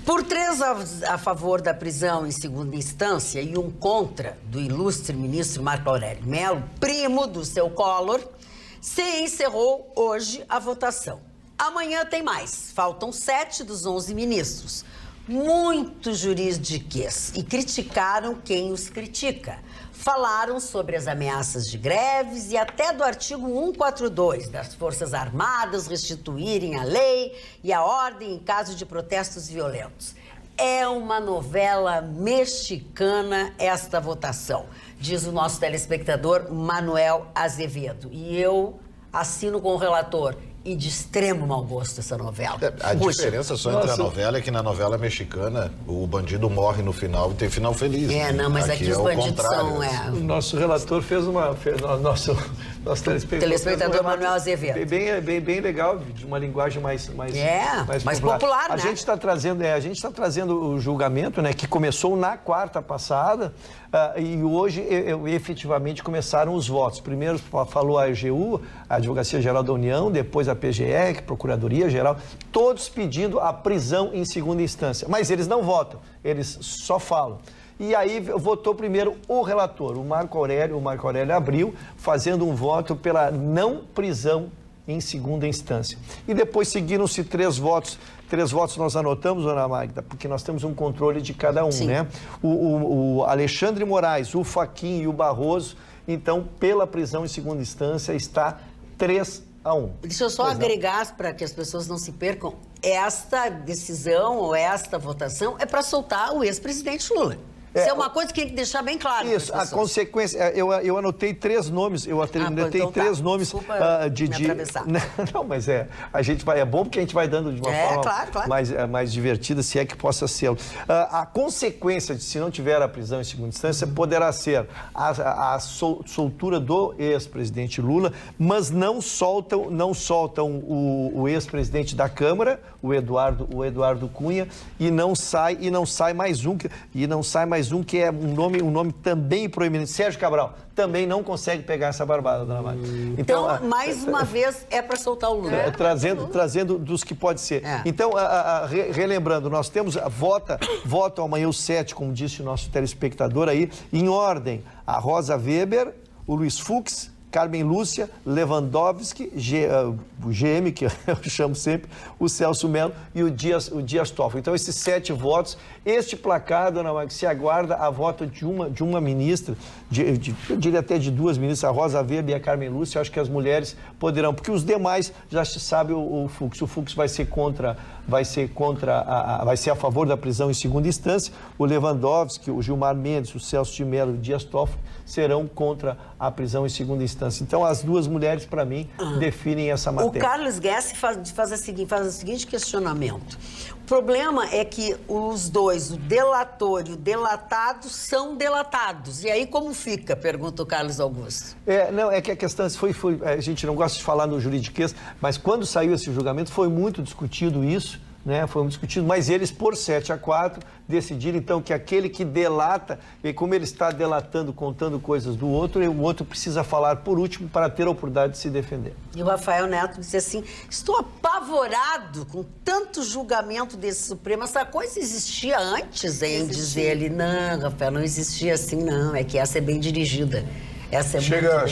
Por 3 a favor da prisão em segunda instância e 1 contra do ilustre ministro Marco Aurélio Mello, primo do seu Collor, se encerrou hoje a votação. Amanhã tem mais. Faltam 7 dos 11 ministros. Muito juridiquês e criticaram quem os critica. Falaram sobre as ameaças de greves e até do artigo 142 das Forças Armadas restituírem a lei e a ordem em caso de protestos violentos. É uma novela mexicana esta votação, diz o nosso telespectador Manuel Azevedo. E eu assino com o relator. E de extremo mau gosto essa novela. A diferença só entre a novela é que na novela mexicana o bandido morre no final e tem final feliz. Não, mas aqui os bandidos são... O nosso relator fez nosso telespectador Manuel Azevedo. Bem legal, de uma linguagem mais popular, né? A gente está trazendo o julgamento, né, que começou na quarta passada e hoje efetivamente começaram os votos. Primeiro falou a AGU, a Advocacia Geral da União, depois a PGE, Procuradoria Geral, todos pedindo a prisão em segunda instância. Mas eles não votam, eles só falam. E aí votou primeiro o relator, o Marco Aurélio Abril, fazendo um voto pela não prisão em segunda instância. E depois seguiram-se 3 votos. 3 votos nós anotamos, dona Magda, porque nós temos um controle de cada um, né? O Alexandre Moraes, o Fachin e o Barroso, então, pela prisão em segunda instância, está 3-1. Deixa eu só agregar para que as pessoas não se percam. Esta decisão ou esta votação é para soltar o ex-presidente Lula. Isso é uma coisa que tem que deixar bem claro. Isso, a consequência. Eu anotei 3 nomes. Anotei então 3 nomes de. Não, mas a gente vai. É bom porque a gente vai dando de uma forma claro. mais divertida, se é que possa ser. A consequência de se não tiver a prisão em segunda instância poderá ser a soltura do ex-presidente Lula, mas não soltam o ex-presidente da Câmara, o Eduardo Cunha, e não sai mais um que é um nome também proeminente. Sérgio Cabral também não consegue pegar essa barbada, dona Maria. Então, mais uma vez, é para soltar o Lula. Trazendo dos que pode ser. Então, relembrando, nós temos voto amanhã os 7, como disse o nosso telespectador aí, em ordem, a Rosa Weber, o Luiz Fux, Carmen Lúcia, Lewandowski, o GM, que eu chamo sempre, o Celso Mello e o Dias Toffoli. Então, esses 7 votos, este placar, dona Magda, se aguarda a voto de uma ministra, eu diria até de 2 ministras, a Rosa Weber e a Carmen Lúcia. Eu acho que as mulheres poderão, porque os demais já se sabe o Fux. O Fux vai ser a favor da prisão em segunda instância. O Lewandowski, o Gilmar Mendes, o Celso de Mello e o Dias Toffoli serão contra a prisão em segunda instância. Então, as 2 mulheres, para mim, definem essa matéria. O Carlos Guess faz o seguinte questionamento. O problema é que os 2, o delator e o delatado, são delatados. E aí, como fica? Pergunta o Carlos Augusto. É que a questão a gente não gosta de falar no juridiquês, mas quando saiu esse julgamento, foi muito discutido isso, né? Foi muito discutido, mas eles, por 7-4, decidiram, então, que aquele que delata, e como ele está delatando, contando coisas do outro, o outro precisa falar por último para ter a oportunidade de se defender. E o Rafael Neto disse assim, estou apavorado com tanto julgamento desse Supremo. Essa coisa existia antes, hein? Diz ele. Não, Rafael, não existia assim, não. É que essa é bem dirigida. Essa é chega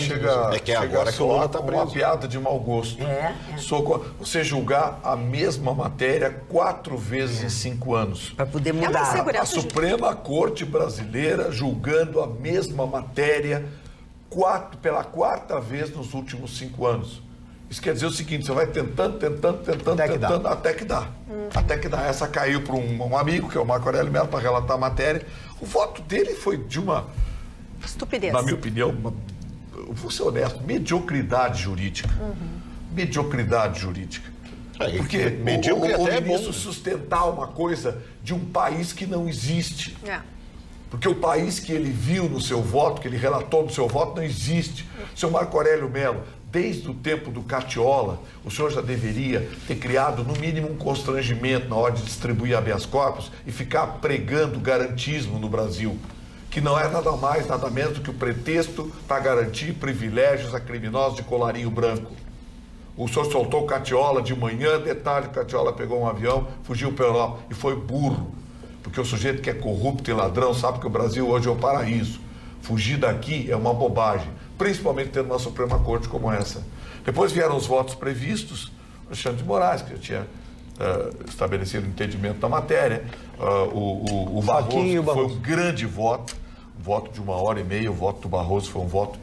é que agora que o Lula está preso. Uma piada de mau gosto. Você julgar a mesma matéria 4 vezes em 5 anos. Para poder mudar. A Suprema Corte Brasileira julgando a mesma matéria pela 4ª vez nos últimos 5 anos. Isso quer dizer o seguinte, você vai tentando, até que dá. Até que dá. Essa caiu para um amigo, que é o Marco Aurélio Mello, para relatar a matéria. O voto dele foi de uma... estupidez. Na minha opinião, vou ser honesto, mediocridade jurídica. Mediocridade jurídica. Porque o ministro sustentar uma coisa de um país que não existe. Porque o país que ele viu no seu voto, que ele relatou no seu voto, não existe. Seu Marco Aurélio Mello, desde o tempo do Catiola, o senhor já deveria ter criado, no mínimo, um constrangimento na hora de distribuir habeas corpus e ficar pregando garantismo no Brasil. que não é nada mais, nada menos do que o pretexto para garantir privilégios a criminosos de colarinho branco. O senhor soltou Catiola de manhã, de tarde, Catiola pegou um avião, fugiu para a Europa e foi burro. Porque o sujeito que é corrupto e ladrão sabe que o Brasil hoje é o paraíso. Fugir daqui é uma bobagem, principalmente tendo uma Suprema Corte como essa. Depois vieram os votos previstos, Alexandre de Moraes, que já tinha estabelecido o entendimento da matéria, o Barroso, foi um grande voto de 1h30, o voto do Barroso foi um voto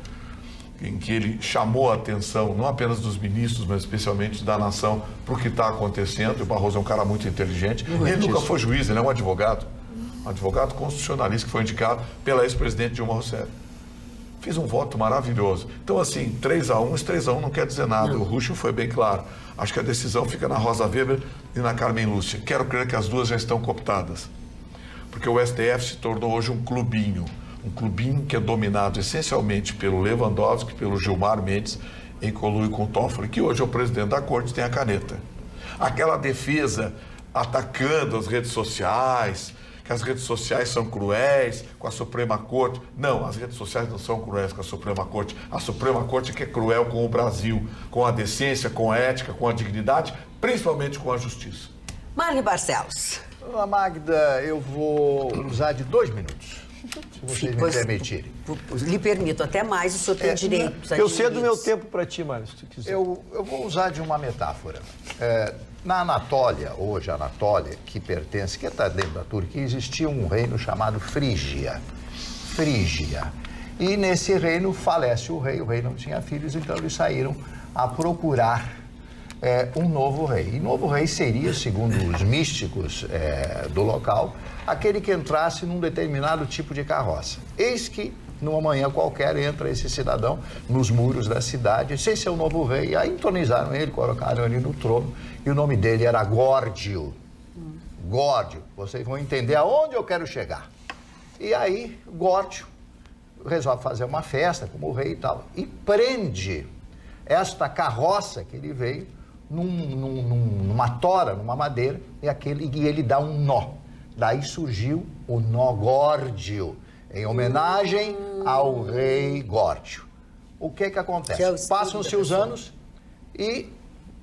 em que ele chamou a atenção, não apenas dos ministros, mas especialmente da nação, para o que está acontecendo. O Barroso é um cara muito inteligente. Ele nunca foi juiz, ele é um advogado constitucionalista que foi indicado pela ex-presidente Dilma Rousseff. Fiz um voto maravilhoso. Então, assim, 3-1, esse 3-1 não quer dizer nada. O Rucho foi bem claro. Acho que a decisão fica na Rosa Weber e na Carmen Lúcia. Quero crer que as duas já estão cooptadas. Porque o STF se tornou hoje um clubinho que é dominado essencialmente pelo Lewandowski, pelo Gilmar Mendes, em conluio com o Toffoli, que hoje é o presidente da corte, tem a caneta. Aquela defesa atacando as redes sociais, que as redes sociais são cruéis com a Suprema Corte. Não, as redes sociais não são cruéis com a Suprema Corte. A Suprema Corte é que é cruel com o Brasil, com a decência, com a ética, com a dignidade, principalmente com a justiça. Marli Barcelos. Olá, Magda, eu vou usar de 2 minutos. Se vocês me permitirem. Lhe permito, até mais, o senhor tem direito. Eu cedo meu tempo para ti, Mário, se tu quiser. Eu vou usar de uma metáfora. Na Anatólia, hoje a Anatólia, que está dentro da Turquia, existia um reino chamado Frígia. E nesse reino falece o rei não tinha filhos, então eles saíram a procurar um novo rei. E novo rei seria, segundo os místicos do local, aquele que entrasse num determinado tipo de carroça. Eis que, numa manhã qualquer, entra esse cidadão nos muros da cidade, sem ser o novo rei, aí entronizaram ele, colocaram ele no trono, e o nome dele era Górdio. Górdio, vocês vão entender aonde eu quero chegar. E aí, Górdio resolve fazer uma festa, como o rei e tal, e prende esta carroça que ele veio numa tora, numa madeira, e ele dá um nó. Daí surgiu o nó Górdio, em homenagem ao rei Górdio. O que acontece? Passam-se os anos e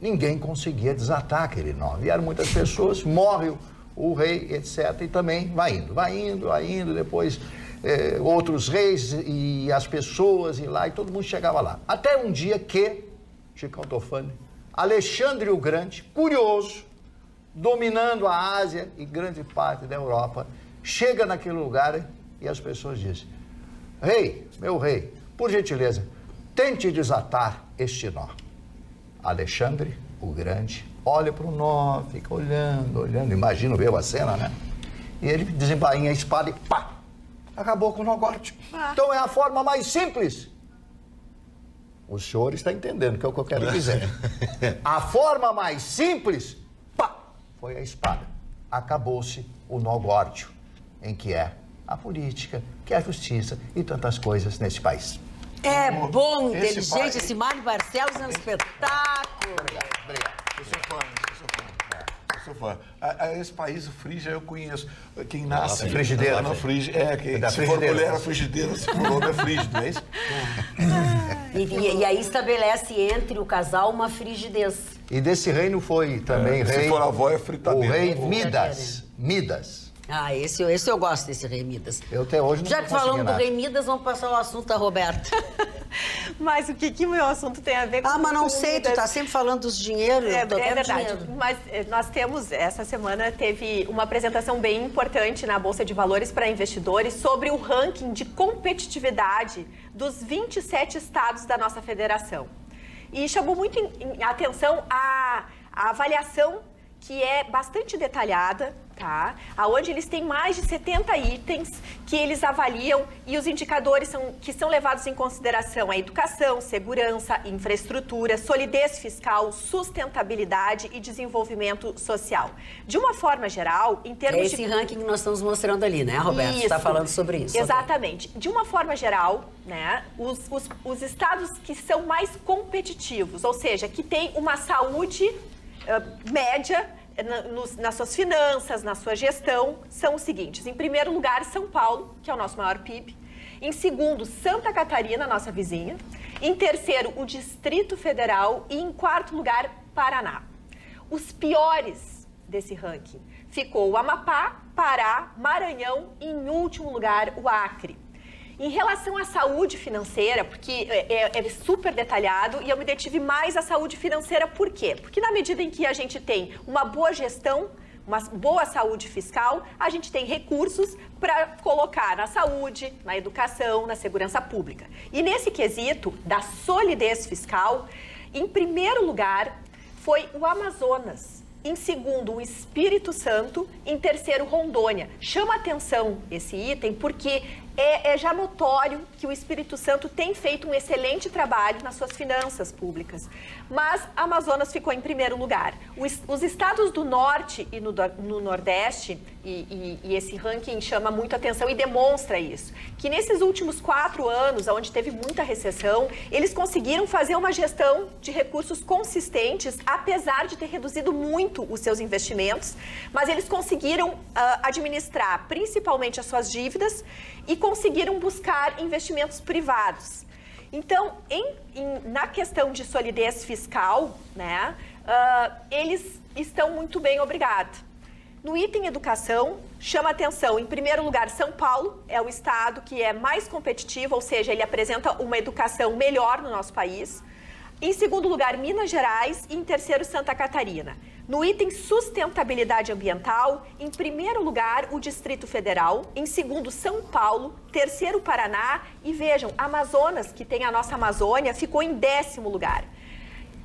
ninguém conseguia desatar aquele nó. Vieram muitas pessoas, morre o rei, etc. E também vai indo, depois outros reis e as pessoas e lá, e todo mundo chegava lá. Até um dia que, Chicão Tofani, Alexandre o Grande, curioso, dominando a Ásia e grande parte da Europa, chega naquele lugar e as pessoas dizem: rei, meu rei, por gentileza, tente desatar este nó. Alexandre o Grande olha para o nó, fica olhando, imagino eu a cena, né? E ele desembainha a espada e pá! Acabou com o nó Górdio. Então é a forma mais simples. O senhor está entendendo que é o que eu quero dizer. A forma mais simples, pá, foi a espada. Acabou-se o nó Górdio, em que é a política, que é a justiça e tantas coisas nesse país. É bom, inteligente, esse Marli Barcelos é um espetáculo. Obrigado. Eu sou fã. Esse país, o Frígia, eu conheço. Quem nasce... frigideira. Na Frígia. Se for mulher, a frigideira. Se for homem, é frígido, não é isso? E aí estabelece entre o casal uma frigidez. E desse reino foi também rei... Se for avó, é fritadeira. O rei Midas. Ah, esse eu gosto desse rei Midas. Eu até hoje não Já que falamos do rei Midas, vamos passar o assunto da Roberta. Mas o que o meu assunto tem a ver com... mas não sei, tu tá sempre falando dos dinheiros. É verdade, mas nós temos, essa semana teve uma apresentação bem importante na Bolsa de Valores para investidores sobre o ranking de competitividade dos 27 estados da nossa federação. E chamou muito a atenção a avaliação, que é bastante detalhada, tá? Aonde eles têm mais de 70 itens que eles avaliam e os indicadores que são levados em consideração a educação, segurança, infraestrutura, solidez fiscal, sustentabilidade e desenvolvimento social. De uma forma geral, em termos esse ranking que nós estamos mostrando ali, né, Roberto? Você está falando sobre isso. Exatamente. De uma forma geral, né, os estados que são mais competitivos, ou seja, que têm uma saúde média, nas suas finanças, na sua gestão, são os seguintes. Em primeiro lugar, São Paulo, que é o nosso maior PIB. Em segundo, Santa Catarina, nossa vizinha. Em terceiro, o Distrito Federal. E em quarto lugar, Paraná. Os piores desse ranking ficou o Amapá, Pará, Maranhão e, em último lugar, o Acre. Em relação à saúde financeira, porque é super detalhado, e eu me detive mais à saúde financeira, por quê? Porque na medida em que a gente tem uma boa gestão, uma boa saúde fiscal, a gente tem recursos para colocar na saúde, na educação, na segurança pública. E nesse quesito da solidez fiscal, em primeiro lugar foi o Amazonas. Em segundo, o Espírito Santo. Em terceiro, Rondônia. Chama atenção esse item porque é já notório que o Espírito Santo tem feito um excelente trabalho nas suas finanças públicas. Mas Amazonas ficou em primeiro lugar. Os estados do Norte e no Nordeste, e esse ranking chama muito atenção e demonstra isso, que nesses últimos 4 anos, onde teve muita recessão, eles conseguiram fazer uma gestão de recursos consistentes, apesar de ter reduzido muito os seus investimentos, mas eles conseguiram administrar principalmente as suas dívidas e conseguiram buscar investimentos privados. Então, na questão de solidez fiscal, né, eles estão muito bem, obrigado. No item educação, chama atenção, em primeiro lugar, São Paulo é o estado que é mais competitivo, ou seja, ele apresenta uma educação melhor no nosso país. Em segundo lugar, Minas Gerais e em terceiro, Santa Catarina. No item sustentabilidade ambiental, em primeiro lugar, o Distrito Federal, em segundo, São Paulo, terceiro, Paraná e vejam, Amazonas, que tem a nossa Amazônia, ficou em 10º lugar.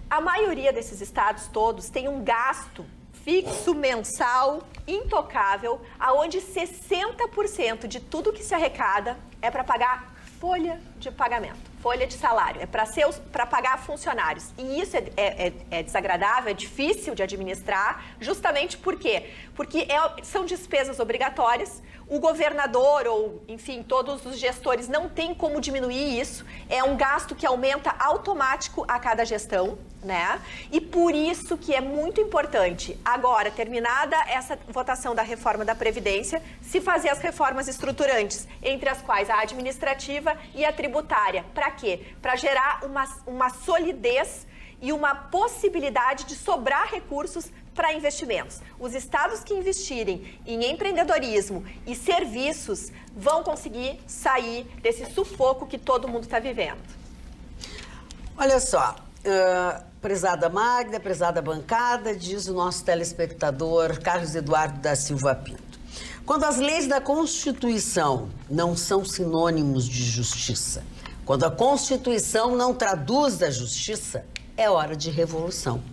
A maioria desses estados todos tem um gasto fixo, mensal, intocável, aonde 60% de tudo que se arrecada é para pagar folha de pagamento, folha de salário, é para pagar funcionários. E isso é desagradável, é difícil de administrar, justamente por quê? Porque são despesas obrigatórias, o governador ou, enfim, todos os gestores não têm como diminuir isso, é um gasto que aumenta automático a cada gestão, né? E por isso que é muito importante, agora, terminada essa votação da reforma da Previdência, se fazer as reformas estruturantes, entre as quais a administrativa e a tributária. Para quê? Para gerar uma solidez e uma possibilidade de sobrar recursos para investimentos. Os estados que investirem em empreendedorismo e serviços vão conseguir sair desse sufoco que todo mundo está vivendo. Olha só, prezada Magda, prezada bancada, diz o nosso telespectador Carlos Eduardo da Silva Pinto. Quando as leis da Constituição não são sinônimos de justiça, quando a Constituição não traduz a justiça, é hora de revolução.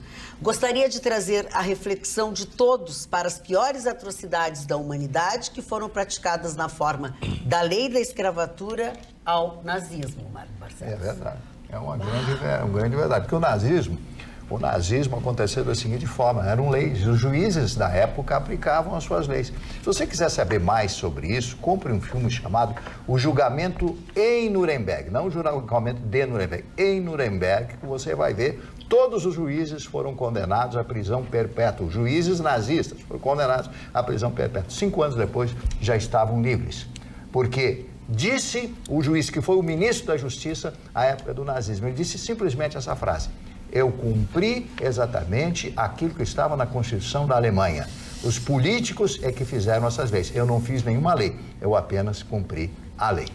Gostaria de trazer a reflexão de todos para as piores atrocidades da humanidade que foram praticadas na forma da lei da escravatura ao nazismo, Mário Barcelos. É verdade. É uma grande verdade. Porque o nazismo aconteceu da seguinte forma, eram leis, os juízes da época aplicavam as suas leis. Se você quiser saber mais sobre isso, compre um filme chamado O Julgamento em Nuremberg, não o julgamento de Nuremberg, em Nuremberg, que você vai ver, todos os juízes foram condenados à prisão perpétua, os juízes nazistas foram condenados à prisão perpétua. 5 anos depois já estavam livres, porque disse o juiz que foi o ministro da Justiça à época do nazismo, ele disse simplesmente essa frase: eu cumpri exatamente aquilo que estava na Constituição da Alemanha. Os políticos é que fizeram essas leis. Eu não fiz nenhuma lei, eu apenas cumpri a lei.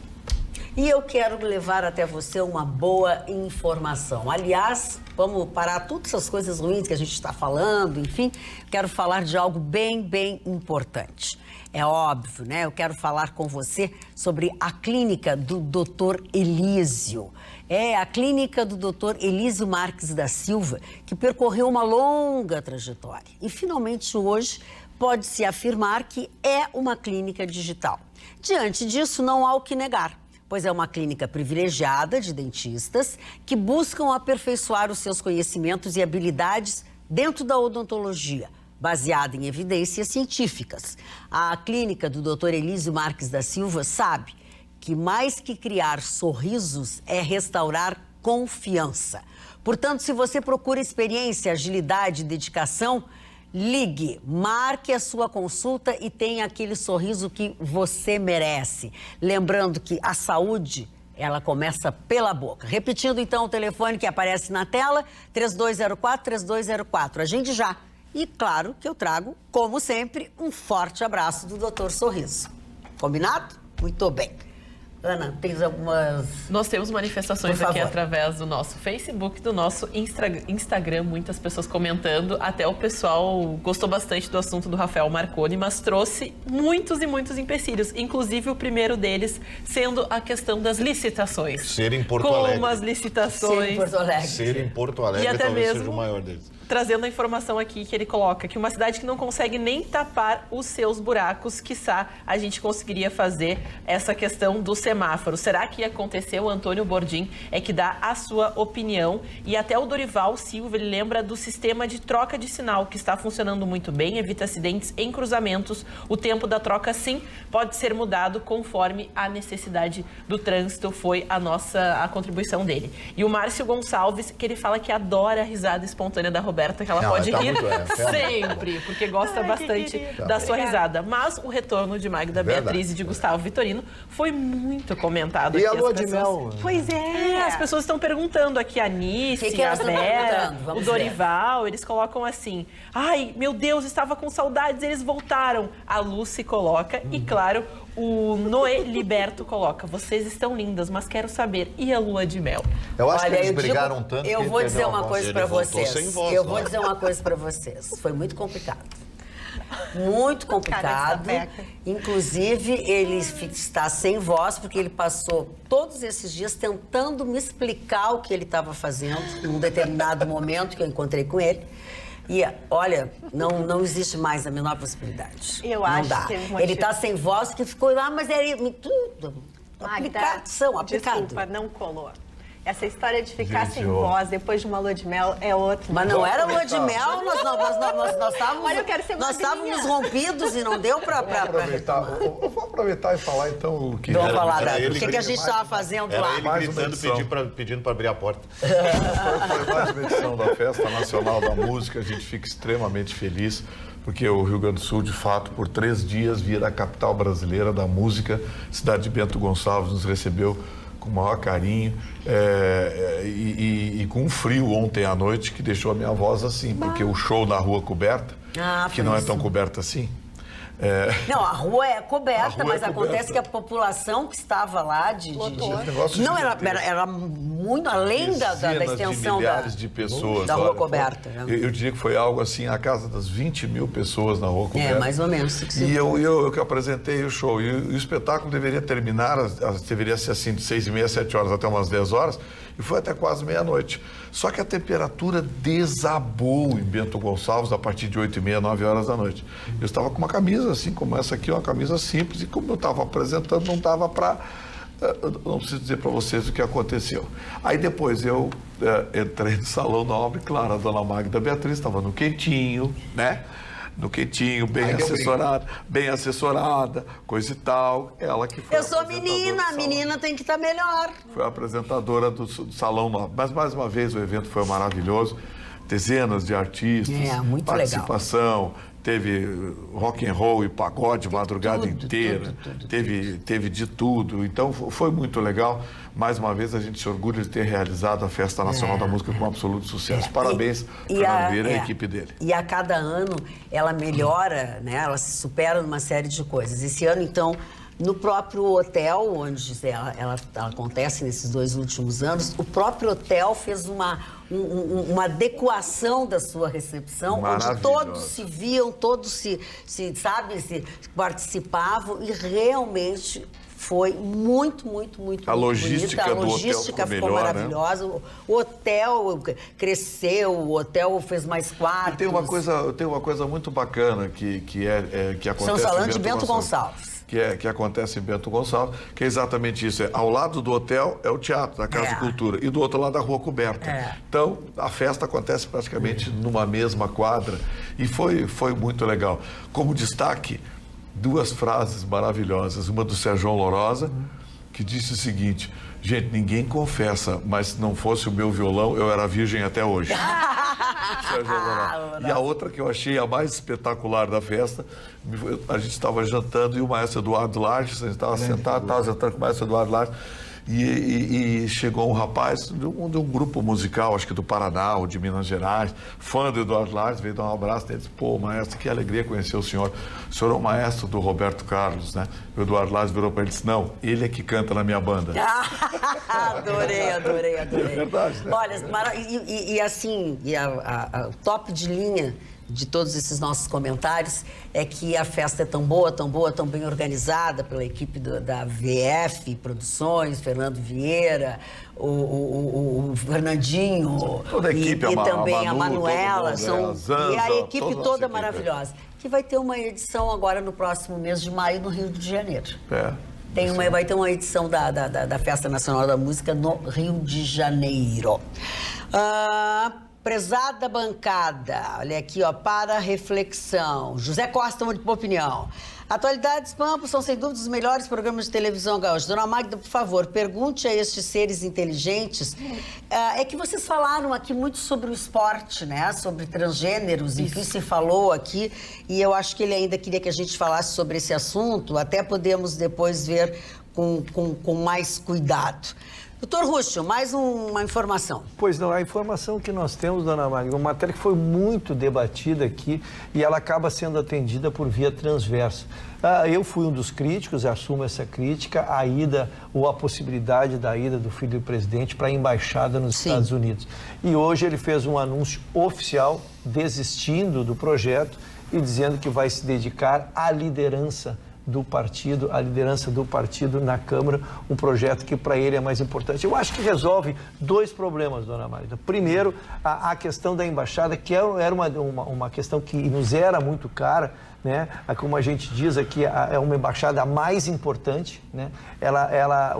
E eu quero levar até você uma boa informação. Aliás, vamos parar todas essas coisas ruins que a gente está falando, enfim, quero falar de algo bem importante. É óbvio, né? Eu quero falar com você sobre a clínica do Dr. Elísio. É a clínica do Dr. Elísio Marques da Silva, que percorreu uma longa trajetória. E finalmente hoje pode-se afirmar que é uma clínica digital. Diante disso, não há o que negar, pois é uma clínica privilegiada de dentistas que buscam aperfeiçoar os seus conhecimentos e habilidades dentro da odontologia, baseada em evidências científicas. A clínica do Dr. Elísio Marques da Silva sabe que mais que criar sorrisos é restaurar confiança. Portanto, se você procura experiência, agilidade e dedicação, Ligue, marque a sua consulta e tenha aquele sorriso que você merece. Lembrando que a saúde, ela começa pela boca. Repetindo então o telefone que aparece na tela, 3204-3204. Agende já. E claro que eu trago, como sempre, um forte abraço do Dr. Sorriso. Combinado? Muito bem. Ana, tens algumas... Nós temos manifestações aqui através do nosso Facebook, do nosso Instagram, muitas pessoas comentando, até o pessoal gostou bastante do assunto do Rafael Marconi, mas trouxe muitos e muitos empecilhos, inclusive o primeiro deles sendo a questão das licitações. Ser em Porto Alegre. Como as licitações... Ser em Porto Alegre. Ser em Porto Alegre e até talvez mesmo seja o maior deles. Trazendo a informação aqui que ele coloca, que uma cidade que não consegue nem tapar os seus buracos, quiçá a gente conseguiria fazer essa questão do semáforo. Será que aconteceu? O Antônio Bordim é que dá a sua opinião. E até o Dorival Silva, ele lembra do sistema de troca de sinal, que está funcionando muito bem, evita acidentes em cruzamentos. O tempo da troca, sim, pode ser mudado conforme a necessidade do trânsito, foi a contribuição dele. E o Márcio Gonçalves, que ele fala que adora a risada espontânea da Roberta, que ela pode rir sempre, porque gosta bastante da sua risada. Mas o retorno de Magda Beatriz e de Gustavo Vitorino foi muito comentado. E aqui, a lua de mel? Pois é. As pessoas estão perguntando aqui, a Nice, a Vera, o Dorival, eles colocam assim, ai, meu Deus, estava com saudades, eles voltaram. A Lucy coloca, e claro, o Noé Liberto coloca, vocês estão lindas, mas quero saber, e a lua de mel? Eu acho que eles brigaram tanto. Eu vou dizer uma coisa para vocês. Eu vou voz, dizer uma coisa para vocês. Foi muito complicado. Muito complicado. Inclusive, ele está sem voz, porque ele passou todos esses dias tentando me explicar o que ele estava fazendo, num determinado momento que eu encontrei com ele. E, olha, não existe mais a menor possibilidade. Eu não acho dá. que teve Ele está sem voz, que ficou lá, mas era tudo. Aplicação, aplicado. Desculpa, não colou. Essa história de ficar sem voz depois de uma lua de mel é outra. Mas não era lua de mel, nós estávamos, olha, eu quero ser nós estávamos rompidos e não deu para Eu vou aproveitar e falar então o que... Vamos falar, o que a gente estava fazendo lá. Ele gritando, pedindo para abrir a porta. Foi mais uma edição da Festa Nacional da Música, a gente fica extremamente feliz, porque o Rio Grande do Sul, de fato, por 3 dias, vira a capital brasileira da música. A cidade de Bento Gonçalves nos recebeu com o maior carinho e com um frio ontem à noite que deixou a minha voz assim, porque o show na Rua Coberta, que não é tão coberta assim. Não, a rua é coberta, mas acontece que a população que estava lá não, era muito além da extensão de milhares de pessoas da Rua Coberta. Eu diria que foi algo assim, a casa das 20 mil pessoas na Rua Coberta. Mais ou menos. E eu que apresentei o show. E o espetáculo deveria terminar, deveria ser assim, de 6h30, 7 horas até umas 10 horas, e foi até quase meia-noite. Só que a temperatura desabou em Bento Gonçalves a partir de 8h30, 9 horas da noite. Eu estava com uma camisa assim como essa aqui, uma camisa simples, e como eu estava apresentando, não dava para... Não preciso dizer para vocês o que aconteceu. Aí depois eu entrei no Salão Nobre, claro, a dona Magda Beatriz estava no quentinho, né? No quentinho, bem assessorada, coisa e tal. Ela que foi. Eu sou menina, a menina tem que estar melhor. Foi a apresentadora do Salão Nobre. Mas mais uma vez o evento foi maravilhoso. Dezenas de artistas, muito participação. Legal. Teve rock and roll e pagode madrugada inteira, teve de tudo. Então foi muito legal. Mais uma vez a gente se orgulha de ter realizado a Festa Nacional da Música com um absoluto sucesso. Parabéns, Fernando Vieira e a equipe dele. E a cada ano ela melhora, né? Ela se supera numa série de coisas. Esse ano, então, no próprio hotel, onde ela acontece nesses 2 últimos anos, o próprio hotel fez uma adequação da sua recepção, onde todos se viam, todos se participavam, e realmente foi muito a logística bonita. A logística ficou ficou melhor, maravilhosa. Né? O hotel cresceu, o hotel fez mais quartos. E tem uma coisa muito bacana que acontece. Estamos falando de Bento Gonçalves. Que acontece em Bento Gonçalves, que é exatamente isso. Ao lado do hotel é o Teatro da Casa de Cultura e do outro lado a Rua Coberta. Então, a festa acontece praticamente numa mesma quadra e foi muito legal. Como destaque, 2 frases maravilhosas. Uma do Sérgio Lorosa, que disse o seguinte: gente, ninguém confessa, mas se não fosse o meu violão, eu era virgem até hoje. Sérgio Amoral. E a outra que eu achei a mais espetacular da festa, a gente estava jantando e o maestro Eduardo Lages, a gente estava sentado, estava jantando com o maestro Eduardo Lages, e chegou um rapaz de um grupo musical, acho que do Paraná ou de Minas Gerais, fã do Eduardo Lages, veio dar um abraço dele e disse: pô, maestro, que alegria conhecer o senhor é o maestro do Roberto Carlos, né? O Eduardo Lages virou para ele e disse: não, ele é que canta na minha banda. Adorei. É verdade, né? Olha, e assim, o top de linha de todos esses nossos comentários é que a festa é tão boa, tão bem organizada pela equipe da VF Produções, Fernando Vieira, o Fernandinho, toda a equipe, e também a Manu, Manuela, Zanza, e a equipe toda equipe. Maravilhosa, que vai ter uma edição agora no próximo mês de maio no Rio de Janeiro. Vai ter uma edição da Festa Nacional da Música no Rio de Janeiro. Prezada bancada, olha aqui, ó, para reflexão. José Costa, uma opinião. Atualidades Pampo são, sem dúvida, os melhores programas de televisão gaúcha. Dona Magda, por favor, pergunte a estes seres inteligentes. É que vocês falaram aqui muito sobre o esporte, né? Sobre transgêneros, enfim, se falou aqui. E eu acho que ele ainda queria que a gente falasse sobre esse assunto. Até podemos depois ver com mais cuidado. Doutor Rússio, mais uma informação. Pois não, a informação que nós temos, dona Magda, uma matéria que foi muito debatida aqui e ela acaba sendo atendida por via transversa. Eu fui um dos críticos, assumo essa crítica, a ida ou a possibilidade da ida do filho do presidente para a embaixada nos Estados Unidos. E hoje ele fez um anúncio oficial desistindo do projeto e dizendo que vai se dedicar à liderança do partido, a liderança do partido na Câmara, um projeto que para ele é mais importante. Eu acho que resolve dois problemas, dona Magda. Primeiro, a questão da embaixada, que era uma questão que nos era muito cara, né? Como a gente diz aqui, é uma embaixada mais importante, né?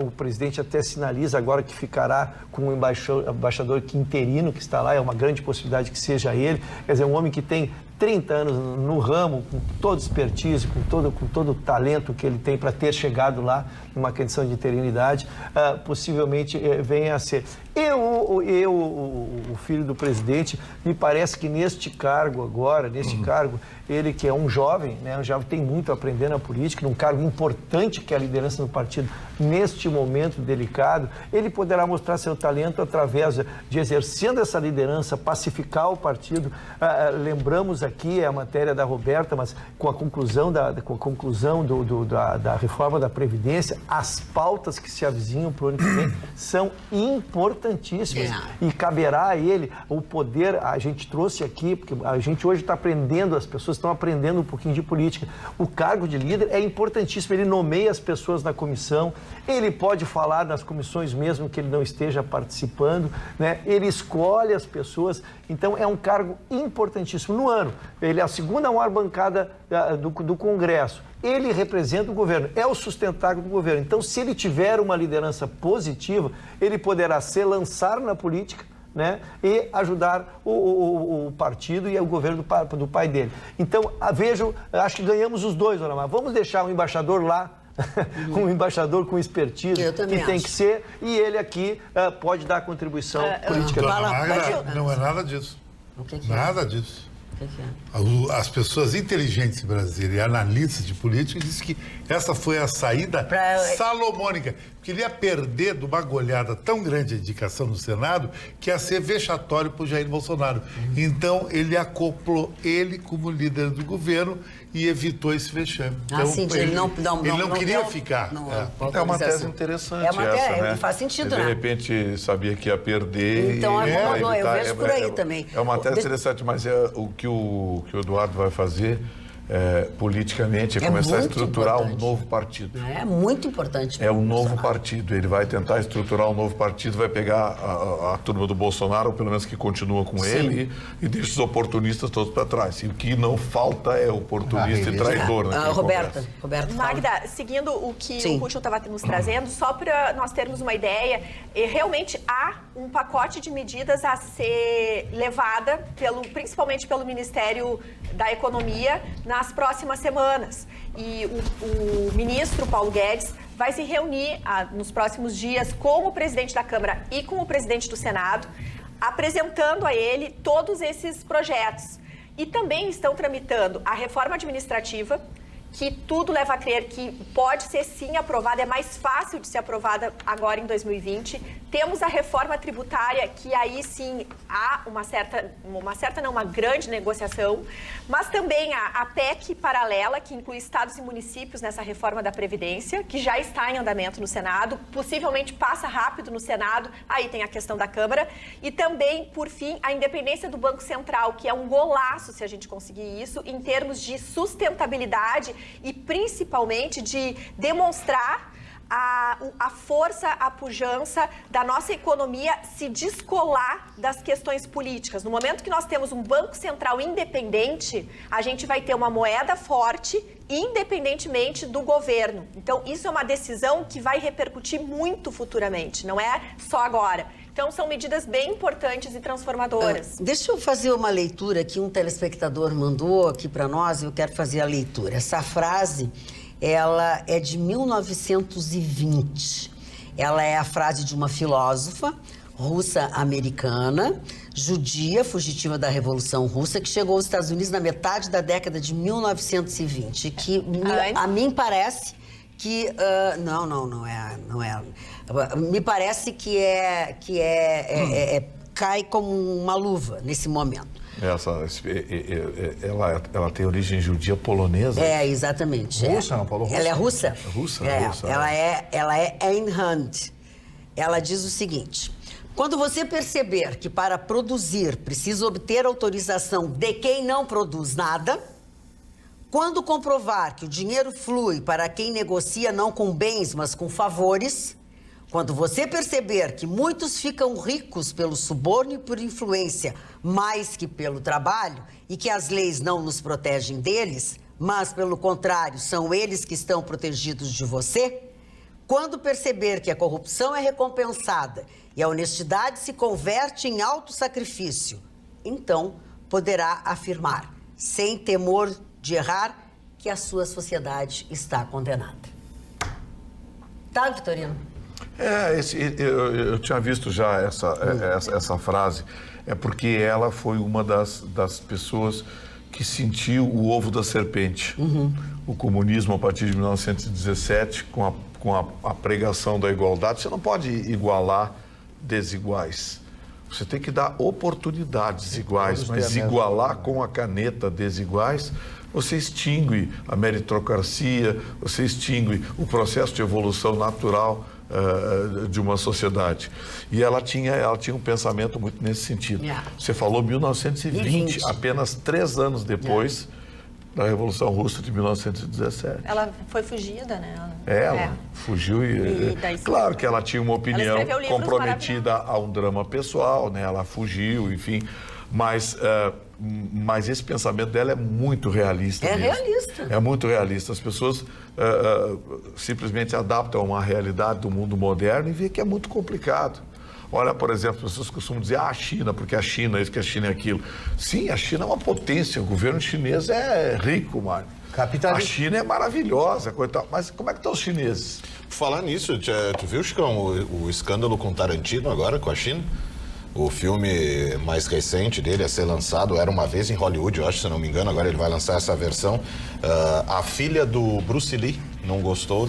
O presidente até sinaliza agora que ficará com o embaixador interino que está lá, é uma grande possibilidade que seja ele, quer dizer, um homem que tem 30 anos no ramo, com toda expertise, com todo o talento que ele tem para ter chegado lá numa condição de interinidade, possivelmente venha a ser. O filho do presidente, me parece que neste cargo agora, ele que é um jovem, né, já tem muito a aprender na política, num cargo importante que é a liderança do partido, neste momento delicado, ele poderá mostrar seu talento através de exercendo essa liderança, pacificar o partido. Lembramos aqui a matéria da Roberta, mas com a conclusão da reforma da Previdência, as pautas que se avizinham para o ano que vem são importantíssimas. E caberá a ele o poder, a gente trouxe aqui, porque a gente hoje está aprendendo, as pessoas estão aprendendo um pouquinho de política. O cargo de líder é importantíssimo, ele nomeia as pessoas na comissão, ele pode falar nas comissões mesmo que ele não esteja participando, né? Ele escolhe as pessoas, então é um cargo importantíssimo. No ano, ele é a segunda maior bancada do Congresso. Ele representa o governo, é o sustentáculo do governo. Então, se ele tiver uma liderança positiva, ele poderá se lançar na política, né, e ajudar o partido e o governo do pai dele. Então, acho que ganhamos os dois, dona Mar. Vamos deixar o embaixador lá, um embaixador com expertise, que tem que ser, e ele aqui pode dar contribuição política. Não é nada disso. Nada disso. As pessoas inteligentes brasileiras e analistas de política dizem que essa foi a saída salomônica, porque ele ia perder de uma goleada tão grande a indicação no Senado que ia ser vexatório para o Jair Bolsonaro. Então, ele acoplou ele como líder do governo e evitou esse vexame. Então, ele não queria ficar. É uma tese interessante essa, né? Faz sentido, né? De repente, sabia que ia perder. Então, eu vejo por aí também. É uma tese interessante, mas o que o Eduardo vai fazer politicamente é começar a estruturar um novo partido. É muito importante. É um novo partido. Ele vai tentar estruturar um novo partido, vai pegar a turma do Bolsonaro, ou pelo menos que continua com ele, e deixa os oportunistas todos para trás. E o que não falta é oportunista e traidor. Roberta, Magda, seguindo o que o Rússio estava nos trazendo, só para nós termos uma ideia, realmente há um pacote de medidas a ser levada, principalmente pelo Ministério da Economia, nas próximas semanas. E o ministro Paulo Guedes vai se reunir nos próximos dias com o presidente da Câmara e com o presidente do Senado apresentando a ele todos esses projetos. E também estão tramitando a reforma administrativa, que tudo leva a crer que pode ser sim aprovada, é mais fácil de ser aprovada agora em 2020. Temos a reforma tributária, que aí sim há uma grande negociação, mas também a PEC paralela, que inclui estados e municípios nessa reforma da Previdência, que já está em andamento no Senado, possivelmente passa rápido no Senado, aí tem a questão da Câmara, e também, por fim, a independência do Banco Central, que é um golaço se a gente conseguir isso, em termos de sustentabilidade e principalmente de demonstrar a força, a pujança da nossa economia se descolar das questões políticas. No momento que nós temos um Banco Central independente, a gente vai ter uma moeda forte, independentemente do governo. Então, isso é uma decisão que vai repercutir muito futuramente, não é só agora. Então, são medidas bem importantes e transformadoras. Deixa eu fazer uma leitura que um telespectador mandou aqui para nós, eu quero fazer a leitura. Essa frase, ela é de 1920. Ela é a frase de uma filósofa russa-americana, judia, fugitiva da Revolução Russa, que chegou aos Estados Unidos na metade da década de 1920, que a mim parece que... não é. Me parece que cai como uma luva nesse momento. Ela tem origem judia polonesa? Exatamente. Russa, não falou russa? Ela é russa? Russa. Ela é Ayn Rand. Ela diz o seguinte: quando você perceber que para produzir precisa obter autorização de quem não produz nada, quando comprovar que o dinheiro flui para quem negocia não com bens, mas com favores, quando você perceber que muitos ficam ricos pelo suborno e por influência, mais que pelo trabalho, e que as leis não nos protegem deles, mas, pelo contrário, são eles que estão protegidos de você, quando perceber que a corrupção é recompensada e a honestidade se converte em autossacrifício, então poderá afirmar, sem temor de errar, que a sua sociedade está condenada. Tá, Vitorino? Eu tinha visto já essa frase. É porque ela foi uma das pessoas que sentiu o ovo da serpente. O comunismo, a partir de 1917, com a pregação da igualdade, você não pode igualar desiguais. Você tem que dar oportunidades iguais, mas igualar com a caneta desiguais, você extingue a meritocracia, você extingue o processo de evolução natural de uma sociedade. E ela tinha um pensamento muito nesse sentido. Você falou 1920, apenas 3 anos depois da Revolução Russa de 1917. Ela foi fugida, né? Ela fugiu e claro que ela tinha uma opinião comprometida a um drama pessoal, né? Ela fugiu, enfim, mas esse pensamento dela é muito realista mesmo. Realista. É muito realista. As pessoas simplesmente adaptam a uma realidade do mundo moderno e veem que é muito complicado. Olha, por exemplo, as pessoas costumam dizer a China, porque a China é isso, que a China é aquilo. Sim, a China é uma potência, o governo chinês é rico, Mário. A China é maravilhosa, coitado. Mas como é que estão os chineses? Falar nisso, tu viu, Chicão, o escândalo com Tarantino agora, com a China? O filme mais recente dele a ser lançado Era Uma Vez em Hollywood, eu acho, se não me engano, agora ele vai lançar essa versão. A filha do Bruce Lee não gostou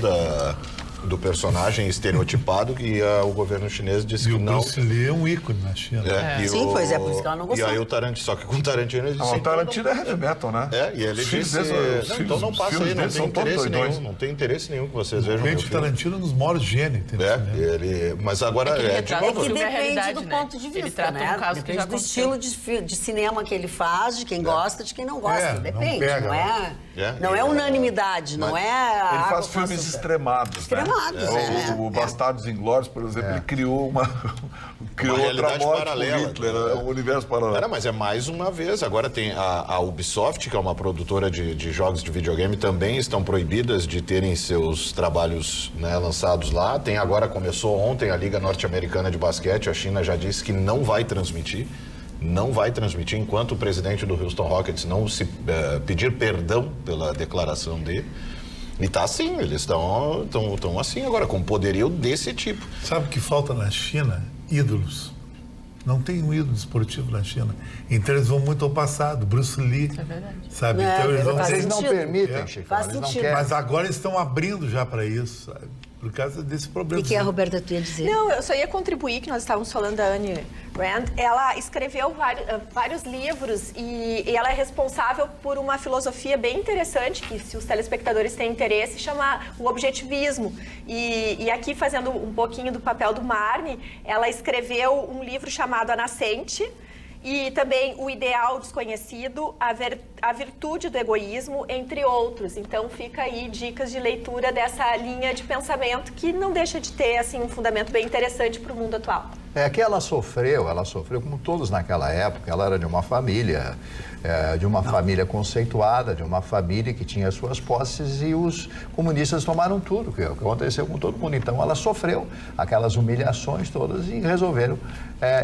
do personagem estereotipado e o governo chinês disse que não. O Bruce Lee é um ícone na China. Sim, pois é, por isso que ela não gostou. E aí o Tarantino, só que com o Tarantino ele disse... O Tarantino é heavy metal, né? E ele disse... então não passa aí, não tem interesse nenhum. Não tem interesse nenhum que vocês vejam. O Tarantino nos maiores gênios. Mas agora de novo, que depende do ponto de vista, né? Depende do estilo de cinema que ele faz, de quem gosta, de quem não gosta. Depende, não é unanimidade, não é... Ele faz filmes extremados, né? O Bastardos Inglórios, por exemplo, ele criou uma realidade paralela, Hitler, um universo paralelo. Mas é mais uma vez, agora tem a Ubisoft, que é uma produtora de jogos de videogame, também estão proibidas de terem seus trabalhos, né, lançados lá. Começou ontem a Liga Norte-Americana de Basquete, a China já disse que não vai transmitir enquanto o presidente do Houston Rockets não se pedir perdão pela declaração dele. E tá assim, eles estão assim agora, com poderio desse tipo. Sabe o que falta na China? Ídolos. Não tem um ídolo desportivo na China. Então eles vão muito ao passado, Bruce Lee. É verdade. Sabe? Então eles vão... Eles não permitem, Chico. Faz Eles não sentido. querem. Mas agora eles estão abrindo já para isso, sabe? Por causa desse problema. E que a Roberta tu ia dizer? Não, eu só ia contribuir, que nós estávamos falando da Anne Rand. Ela escreveu vários livros e ela é responsável por uma filosofia bem interessante, que se os telespectadores têm interesse, chama o objetivismo. E aqui, fazendo um pouquinho do papel do Marne, ela escreveu um livro chamado A Nascente, e também O Ideal Desconhecido, a Virtude do Egoísmo, entre outros. Então fica aí dicas de leitura dessa linha de pensamento que não deixa de ter assim, um fundamento bem interessante para o mundo atual. É que ela sofreu como todos naquela época. Ela era de uma família, família conceituada, de uma família que tinha suas posses, e os comunistas tomaram tudo, que é o que aconteceu com todo mundo. Então ela sofreu aquelas humilhações todas e resolveram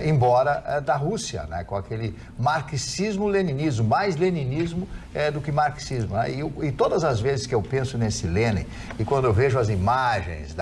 ir embora da Rússia, né, com aquele marxismo-leninismo, mais leninismo do que marxismo. Né? E todas as vezes que eu penso nesse Lenin, e quando eu vejo as imagens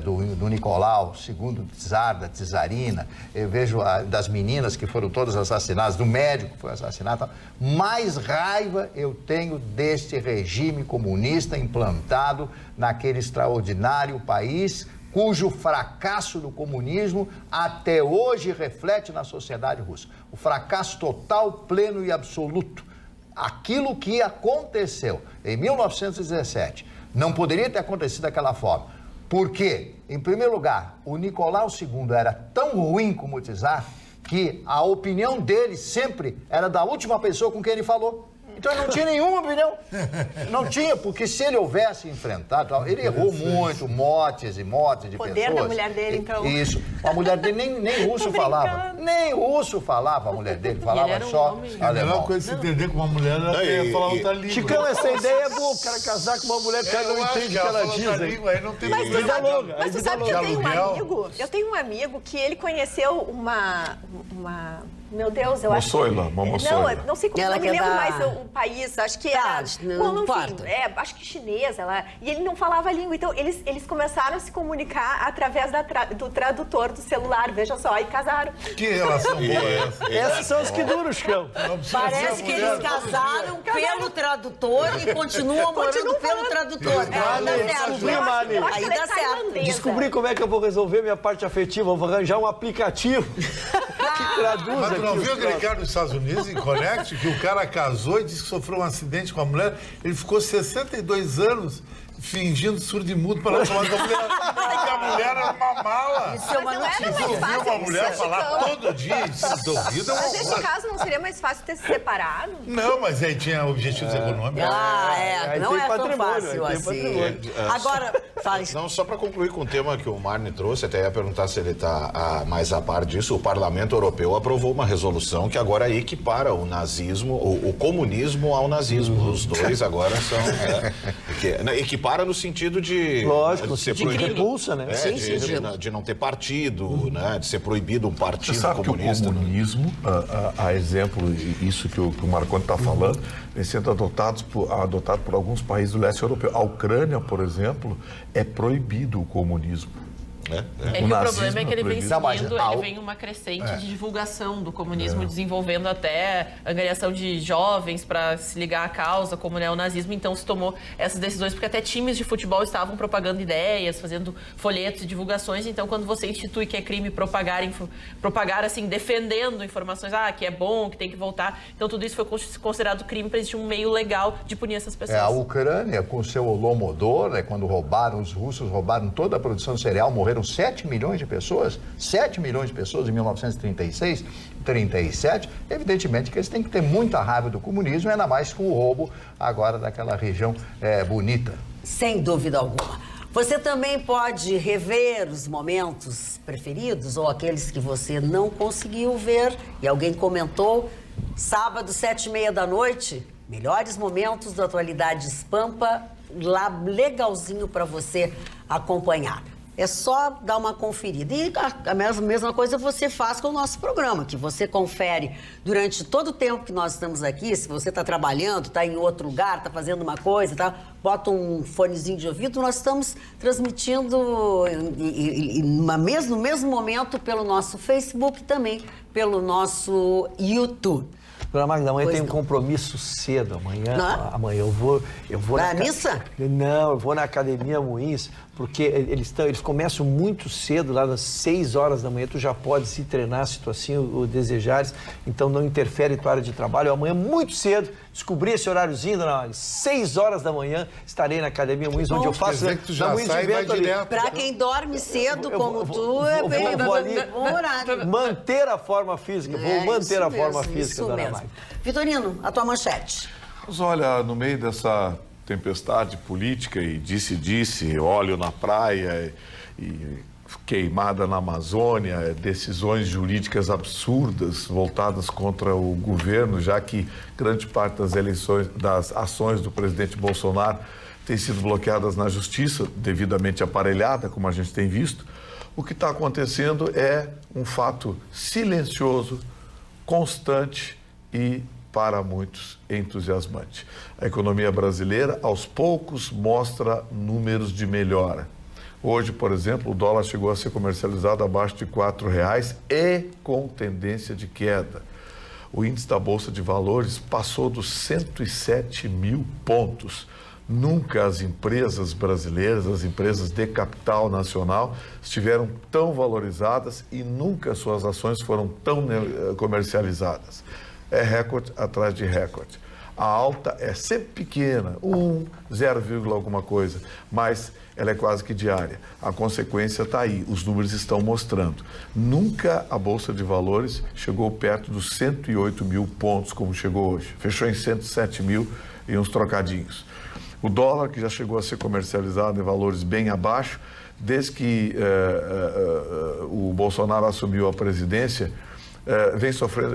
do Nicolau, segundo czar, da czarina, eu vejo das meninas que foram todas assassinadas, do médico que foi assassinado, mais raiva eu tenho deste regime comunista implantado naquele extraordinário país, cujo fracasso do comunismo até hoje reflete na sociedade russa. O fracasso total, pleno e absoluto. Aquilo que aconteceu em 1917 não poderia ter acontecido daquela forma. Porque, em primeiro lugar, o Nicolau II era tão ruim como o czar que a opinião dele sempre era da última pessoa com quem ele falou. Então ele não tinha nenhuma opinião. Não tinha, porque se ele houvesse enfrentado, ele errou muito, mortes e mortes de pessoas. O poder da mulher dele, então. Isso. A mulher dele nem russo falava. Nem russo falava a mulher dele, falava só A alemão. melhor coisa de se entender com uma mulher é falar outra língua. Chicão, essa ideia é boa, o cara casar com uma mulher que não entende o que ela diz. Aí não tem Mas tu sabe que eu tenho um amigo que ele conheceu uma meu Deus, eu acho. Uma moçoila. Não sei como, não me lembro mais o país, acho que era. Não importa. Acho que chinesa. E ele não falava a língua. Então, eles começaram a se comunicar através do tradutor do celular, veja só, e casaram. Que relação boa é essa? Essas são as que duram, Chicão. Parece que eles casaram pelo tradutor e continuam morando pelo tradutor. Aí dá certo. Descobri como é que eu vou resolver minha parte afetiva. Eu vou arranjar um aplicativo que traduz. Mas tu não viu aquele cara dos Estados Unidos, em Connecticut, que o cara casou e disse que sofreu um acidente com a mulher, ele ficou 62 anos fingindo surdo e mudo para não falar com a mulher. Porque a mulher era uma mala. Isso é uma notícia. Tu viu uma mulher falar todo dia, isso duvido. Mas nesse caso não seria mais fácil ter se separado? Não, mas aí tinha objetivos econômicos. Não é tão fácil assim. Agora, fala isso. Não, só para concluir com o tema que o Marne trouxe, até ia perguntar se ele está mais a par disso. O Parlamento Europeu aprovou uma resolução que agora equipara o nazismo, o comunismo ao nazismo. Os dois agora são... equipara no sentido de... Lógico, de ser de repulsa, né? De não ter partido, né? De ser proibido um partido Você sabe comunista. Que o comunismo, a exemplo, isso que o Marconi está falando, vem sendo adotado por alguns países do leste europeu. A Ucrânia, por exemplo, é proibido o comunismo. O problema é que ele vem seguindo, Não, ele vem uma crescente de divulgação do comunismo, desenvolvendo até angariação de jovens para se ligar à causa, como é o nazismo. Então se tomou essas decisões, porque até times de futebol estavam propagando ideias, fazendo folhetos e divulgações. Então quando você institui que é crime propagar assim, defendendo informações, que é bom, que tem que voltar. Então tudo isso foi considerado crime para existir um meio legal de punir essas pessoas. A Ucrânia, com seu Holodomor, quando os russos roubaram toda a produção de cereal, morreram 7 milhões de pessoas, 7 milhões de pessoas em 1936, 37, evidentemente que eles têm que ter muita raiva do comunismo, ainda mais com o roubo agora daquela região bonita. Sem dúvida alguma. Você também pode rever os momentos preferidos ou aqueles que você não conseguiu ver e alguém comentou. Sábado, 7h30 da noite, melhores momentos da Atualidades Pampa, lá legalzinho para você acompanhar. É só dar uma conferida. E a mesma coisa você faz com o nosso programa, que você confere durante todo o tempo que nós estamos aqui. Se você está trabalhando, está em outro lugar, está fazendo uma coisa, tá? Bota um fonezinho de ouvido. Nós estamos transmitindo no mesmo momento pelo nosso Facebook e também pelo nosso YouTube. Dona Magda, amanhã tem um compromisso cedo. Amanhã eu vou na missa? Não, eu vou na Academia Moinhos, porque eles começam muito cedo, lá das 6 horas da manhã. Tu já pode se treinar se tu assim o desejares, então não interfere em tua área de trabalho. Amanhã, muito cedo, descobri esse horáriozinho, dona Magda, 6 horas da manhã, estarei na Academia Moinhos, onde eu faço... Quer dizer que tu já sai e vai direto. Pra quem dorme cedo, como tu, é bem bom horário. Manter a forma física, vou manter a forma física, dona Magda. Vitorino, a tua manchete. Mas olha, no meio dessa tempestade política e disse, óleo na praia e queimada na Amazônia, decisões jurídicas absurdas voltadas contra o governo, já que grande parte das ações do presidente Bolsonaro tem sido bloqueadas na justiça, devidamente aparelhada, como a gente tem visto. O que está acontecendo é um fato silencioso, constante e, para muitos, entusiasmante. A economia brasileira, aos poucos, mostra números de melhora. Hoje, por exemplo, o dólar chegou a ser comercializado abaixo de R$4 e com tendência de queda. O índice da Bolsa de Valores passou dos 107 mil pontos. Nunca as empresas brasileiras, as empresas de capital nacional, estiveram tão valorizadas e nunca suas ações foram tão comercializadas. É recorde atrás de recorde. A alta é sempre pequena, 0, alguma coisa, mas ela é quase que diária. A consequência está aí, os números estão mostrando. Nunca a Bolsa de Valores chegou perto dos 108 mil pontos, como chegou hoje. Fechou em 107 mil e uns trocadinhos. O dólar, que já chegou a ser comercializado em valores bem abaixo, desde que o Bolsonaro assumiu a presidência,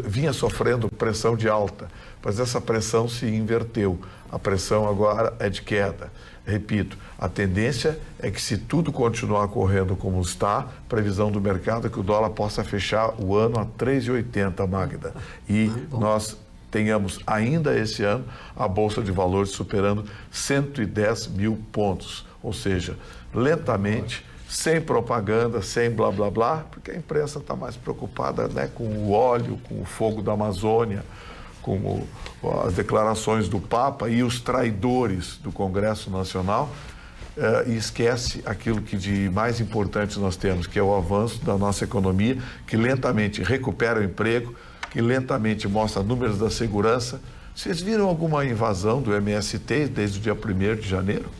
vinha sofrendo pressão de alta, mas essa pressão se inverteu. A pressão agora é de queda. Repito, a tendência é que, se tudo continuar correndo como está, previsão do mercado é que o dólar possa fechar o ano a 3,80, Magda. E nós tenhamos ainda esse ano a Bolsa de Valores superando 110 mil pontos. Ou seja, lentamente, sem propaganda, sem blá blá blá, porque a imprensa está mais preocupada, né, com o óleo, com o fogo da Amazônia, com as declarações do Papa e os traidores do Congresso Nacional, e esquece aquilo que de mais importante nós temos, que é o avanço da nossa economia, que lentamente recupera o emprego, que lentamente mostra números da segurança. Vocês viram alguma invasão do MST desde o dia 1º de janeiro?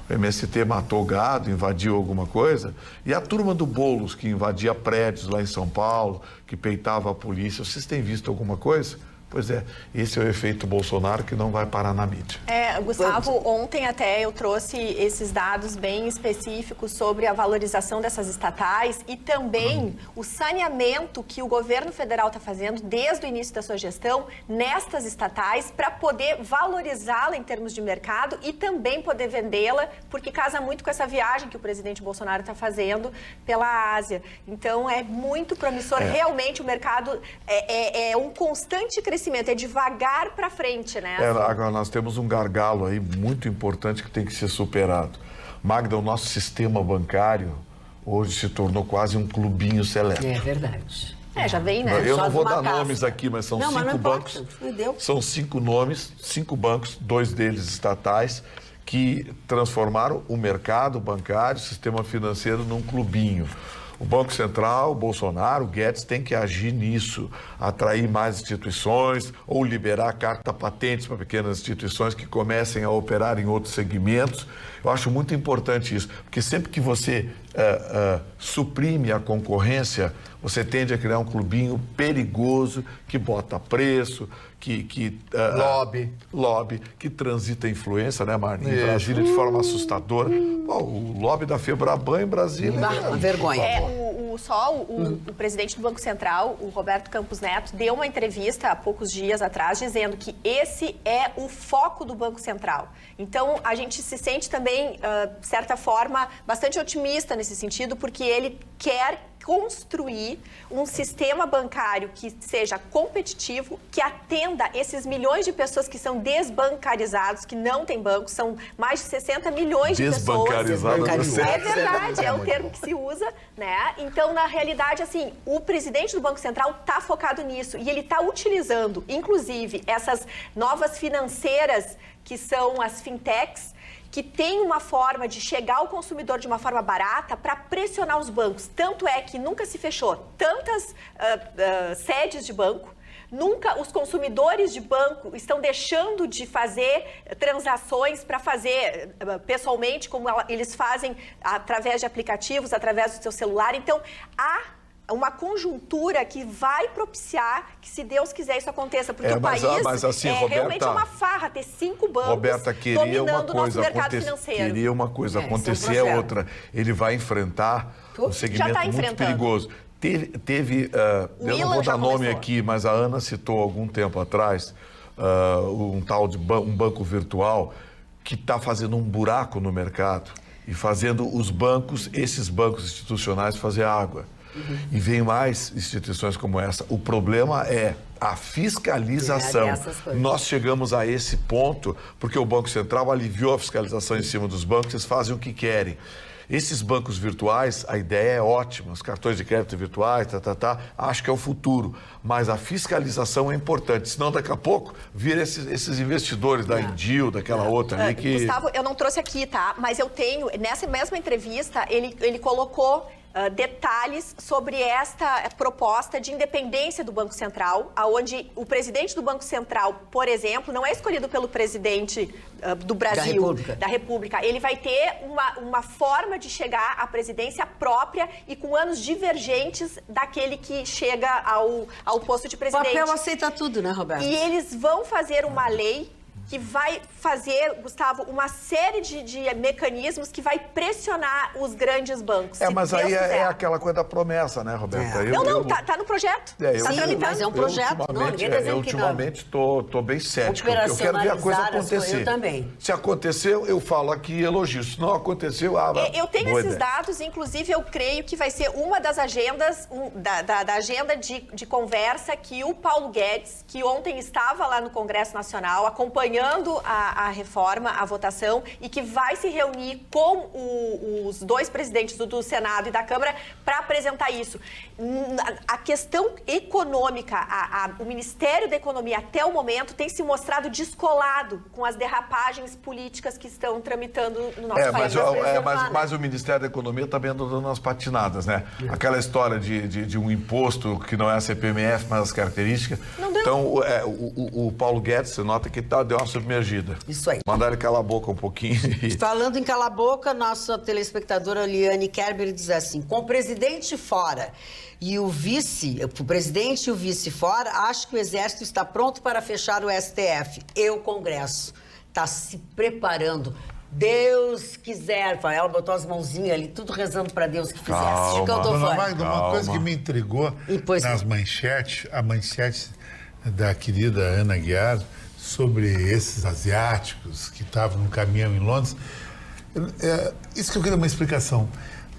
O MST matou gado, invadiu alguma coisa? E a turma do Boulos, que invadia prédios lá em São Paulo, que peitava a polícia, vocês têm visto alguma coisa? Pois é, esse é o efeito Bolsonaro, que não vai parar na mídia. Gustavo, ontem até eu trouxe esses dados bem específicos sobre a valorização dessas estatais e também o saneamento que o governo federal está fazendo desde o início da sua gestão nestas estatais para poder valorizá-la em termos de mercado e também poder vendê-la, porque casa muito com essa viagem que o presidente Bolsonaro está fazendo pela Ásia. Então, é muito promissor. Realmente, o mercado é um constante crescimento, é devagar para frente, né? Agora nós temos um gargalo aí muito importante que tem que ser superado. Magda, o nosso sistema bancário hoje se tornou quase um clubinho seleto. É verdade. Já vem, né? Eu não vou dar nomes aqui, mas são 5 bancos. São 5 nomes, 5 bancos, 2 deles estatais, que transformaram o mercado bancário, o sistema financeiro, num clubinho. O Banco Central, o Bolsonaro, o Guedes tem que agir nisso, atrair mais instituições ou liberar carta patentes para pequenas instituições que comecem a operar em outros segmentos. Eu acho muito importante isso, porque sempre que você suprime a concorrência, você tende a criar um clubinho perigoso que bota preço, lobby, que transita influência, né, Marlinhos? Em Brasília de forma assustadora. O lobby da Febraban em Brasília uma vergonha. O presidente do Banco Central, o Roberto Campos Neto, deu uma entrevista há poucos dias atrás dizendo que esse é o foco do Banco Central. Então, a gente se sente também, de certa forma, bastante otimista nesse sentido, porque ele quer construir um sistema bancário que seja competitivo, que atenda esses milhões de pessoas que são desbancarizados, que não têm banco, são mais de 60 milhões de pessoas. É verdade, é o termo que se usa, né? Então, na realidade, assim, o presidente do Banco Central está focado nisso e ele está utilizando, inclusive, essas novas financeiras que são as fintechs, que tem uma forma de chegar ao consumidor de uma forma barata para pressionar os bancos. Tanto é que nunca se fechou tantas sedes de banco, nunca os consumidores de banco estão deixando de fazer transações para fazer pessoalmente, como eles fazem através de aplicativos, através do seu celular. Então, há uma conjuntura que vai propiciar que, se Deus quiser, isso aconteça. Porque o país assim, Roberta, realmente é uma farra ter 5 bancos Roberta, dominando o nosso mercado financeiro. Queria uma coisa, acontecer outra. Ele vai enfrentar um segmento muito perigoso. Eu não vou dar nome aqui, mas a Ana citou algum tempo atrás um tal de um banco virtual que está fazendo um buraco no mercado e fazendo esses bancos institucionais fazer água. E vem mais instituições como essa. O problema é a fiscalização. Nós chegamos a esse ponto porque o Banco Central aliviou a fiscalização em cima dos bancos, eles fazem o que querem. Esses bancos virtuais, a ideia é ótima, os cartões de crédito virtuais, acho que é o futuro. Mas a fiscalização é importante, senão daqui a pouco vira esses investidores da Indil, daquela outra ali que... Gustavo, eu não trouxe aqui, tá? Mas eu tenho, nessa mesma entrevista, ele colocou detalhes sobre esta proposta de independência do Banco Central, onde o presidente do Banco Central, por exemplo, não é escolhido pelo presidente do Brasil, da República. Ele vai ter uma forma de chegar à presidência própria e com anos divergentes daquele que chega ao posto de presidente. O papel aceita tudo, né, Roberto? E eles vão fazer uma lei que vai fazer, Gustavo, uma série de mecanismos que vai pressionar os grandes bancos. Mas aí é aquela coisa da promessa, né, Roberta? Tá no projeto. Tá tramitando. Mas é um projeto. Ultimamente estou bem cético. Eu quero ver a coisa acontecer. Eu também. Se aconteceu, eu falo aqui elogio. Se não aconteceu, eu tenho esses dados, inclusive eu creio que vai ser uma das agendas, da agenda de conversa que o Paulo Guedes, que ontem estava lá no Congresso Nacional, acompanhando a reforma, a votação, e que vai se reunir com os dois presidentes do Senado e da Câmara para apresentar isso. A questão econômica, o Ministério da Economia até o momento tem se mostrado descolado com as derrapagens políticas que estão tramitando no nosso país. Mas o Ministério da Economia também anda dando umas patinadas, né? Aquela história de um imposto que não é a CPMF, mas as características. Então, o Paulo Guedes, você nota que deu uma submergida. Isso aí. Mandar ele calar a boca um pouquinho. Falando em calar a boca, nossa telespectadora Liane Kerber diz assim: com o presidente fora e o presidente e o vice fora, acho que o Exército está pronto para fechar o STF. E o Congresso está se preparando. Deus quiser. Ela botou as mãozinhas ali, tudo rezando para Deus que fizesse. Uma coisa que me intrigou nas manchetes, a manchete da querida Ana Guiar, sobre esses asiáticos que estavam no caminhão em Londres. Isso que eu queria uma explicação.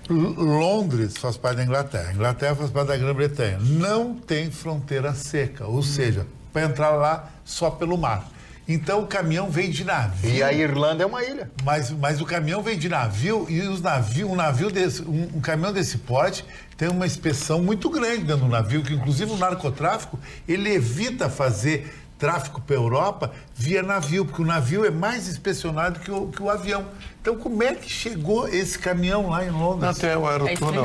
Londres faz parte da Inglaterra, a Inglaterra faz parte da Grã-Bretanha. Não tem fronteira seca, ou seja, para entrar lá só pelo mar. Então o caminhão vem de navio. E a Irlanda é uma ilha. Mas o caminhão vem de navio e um caminhão desse porte tem uma inspeção muito grande dentro do navio, que inclusive o narcotráfico, ele evita fazer tráfico para a Europa via navio, porque o navio é mais inspecionado que o avião. Então, como é que chegou esse caminhão lá em Londres? Até o aerotúnel,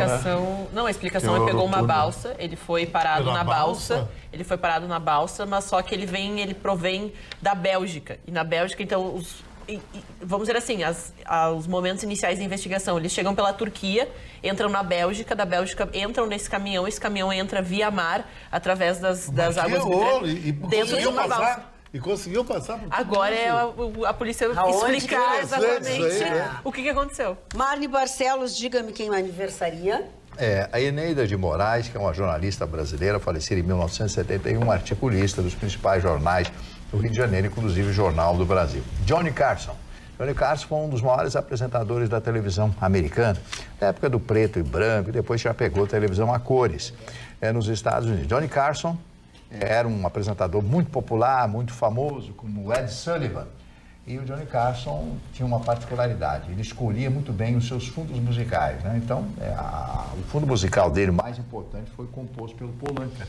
a explicação é pegou uma balsa, ele foi parado na balsa. Ele foi parado na balsa, mas só que ele provém da Bélgica. E na Bélgica, então, vamos dizer assim, os momentos iniciais da investigação, eles chegam pela Turquia, entram na Bélgica, da Bélgica entram nesse caminhão, esse caminhão entra via mar, através das águas dentro de uma balsa. E conseguiu passar por tudo. Agora é a polícia explicar exatamente o que aconteceu. Marne Barcelos, diga-me quem aniversaria. A Eneida de Moraes, que é uma jornalista brasileira, falecida em 1971, articulista dos principais jornais do Rio de Janeiro, inclusive o Jornal do Brasil. Johnny Carson. Johnny Carson foi um dos maiores apresentadores da televisão americana, na época do preto e branco, e depois já pegou televisão a cores nos Estados Unidos. Johnny Carson era um apresentador muito popular, muito famoso, como o Ed Sullivan. E o Johnny Carson tinha uma particularidade, ele escolhia muito bem os seus fundos musicais, né? Então, o fundo musical dele mais importante foi composto pelo Paul Anka.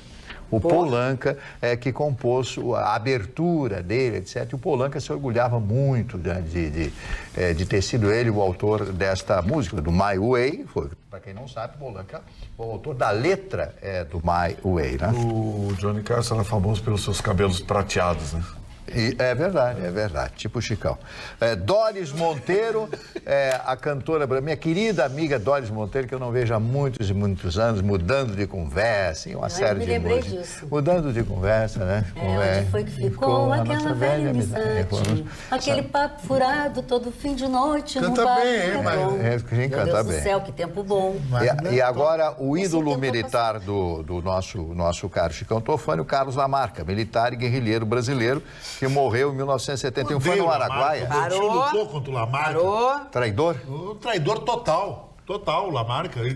O Paul Anka que compôs a abertura dele, etc. E o Paul Anka se orgulhava muito de ter sido ele o autor desta música, do My Way. Para quem não sabe, o Paul Anka foi o autor da letra do My Way, né? O Johnny Carson era famoso pelos seus cabelos prateados, né? É verdade, tipo o Chicão. Doris Monteiro, a cantora, minha querida amiga Doris Monteiro, que eu não vejo há muitos e muitos anos, mudando de conversa, e uma série de músicas. Disso. Mudando de conversa, né? Onde foi que ficou aquela velha amizade? Aquele papo furado todo fim de noite. Canta bem, mas quem canta bem. Do céu, que tempo bom. E agora, o ídolo militar do nosso caro Chicão Tofani, o Carlos Lamarca, militar e guerrilheiro brasileiro, que morreu em 1971, foi no Araguaia. Lutou contra o Lamarca. Parou. Traidor? Um traidor total, o Lamarca. Ele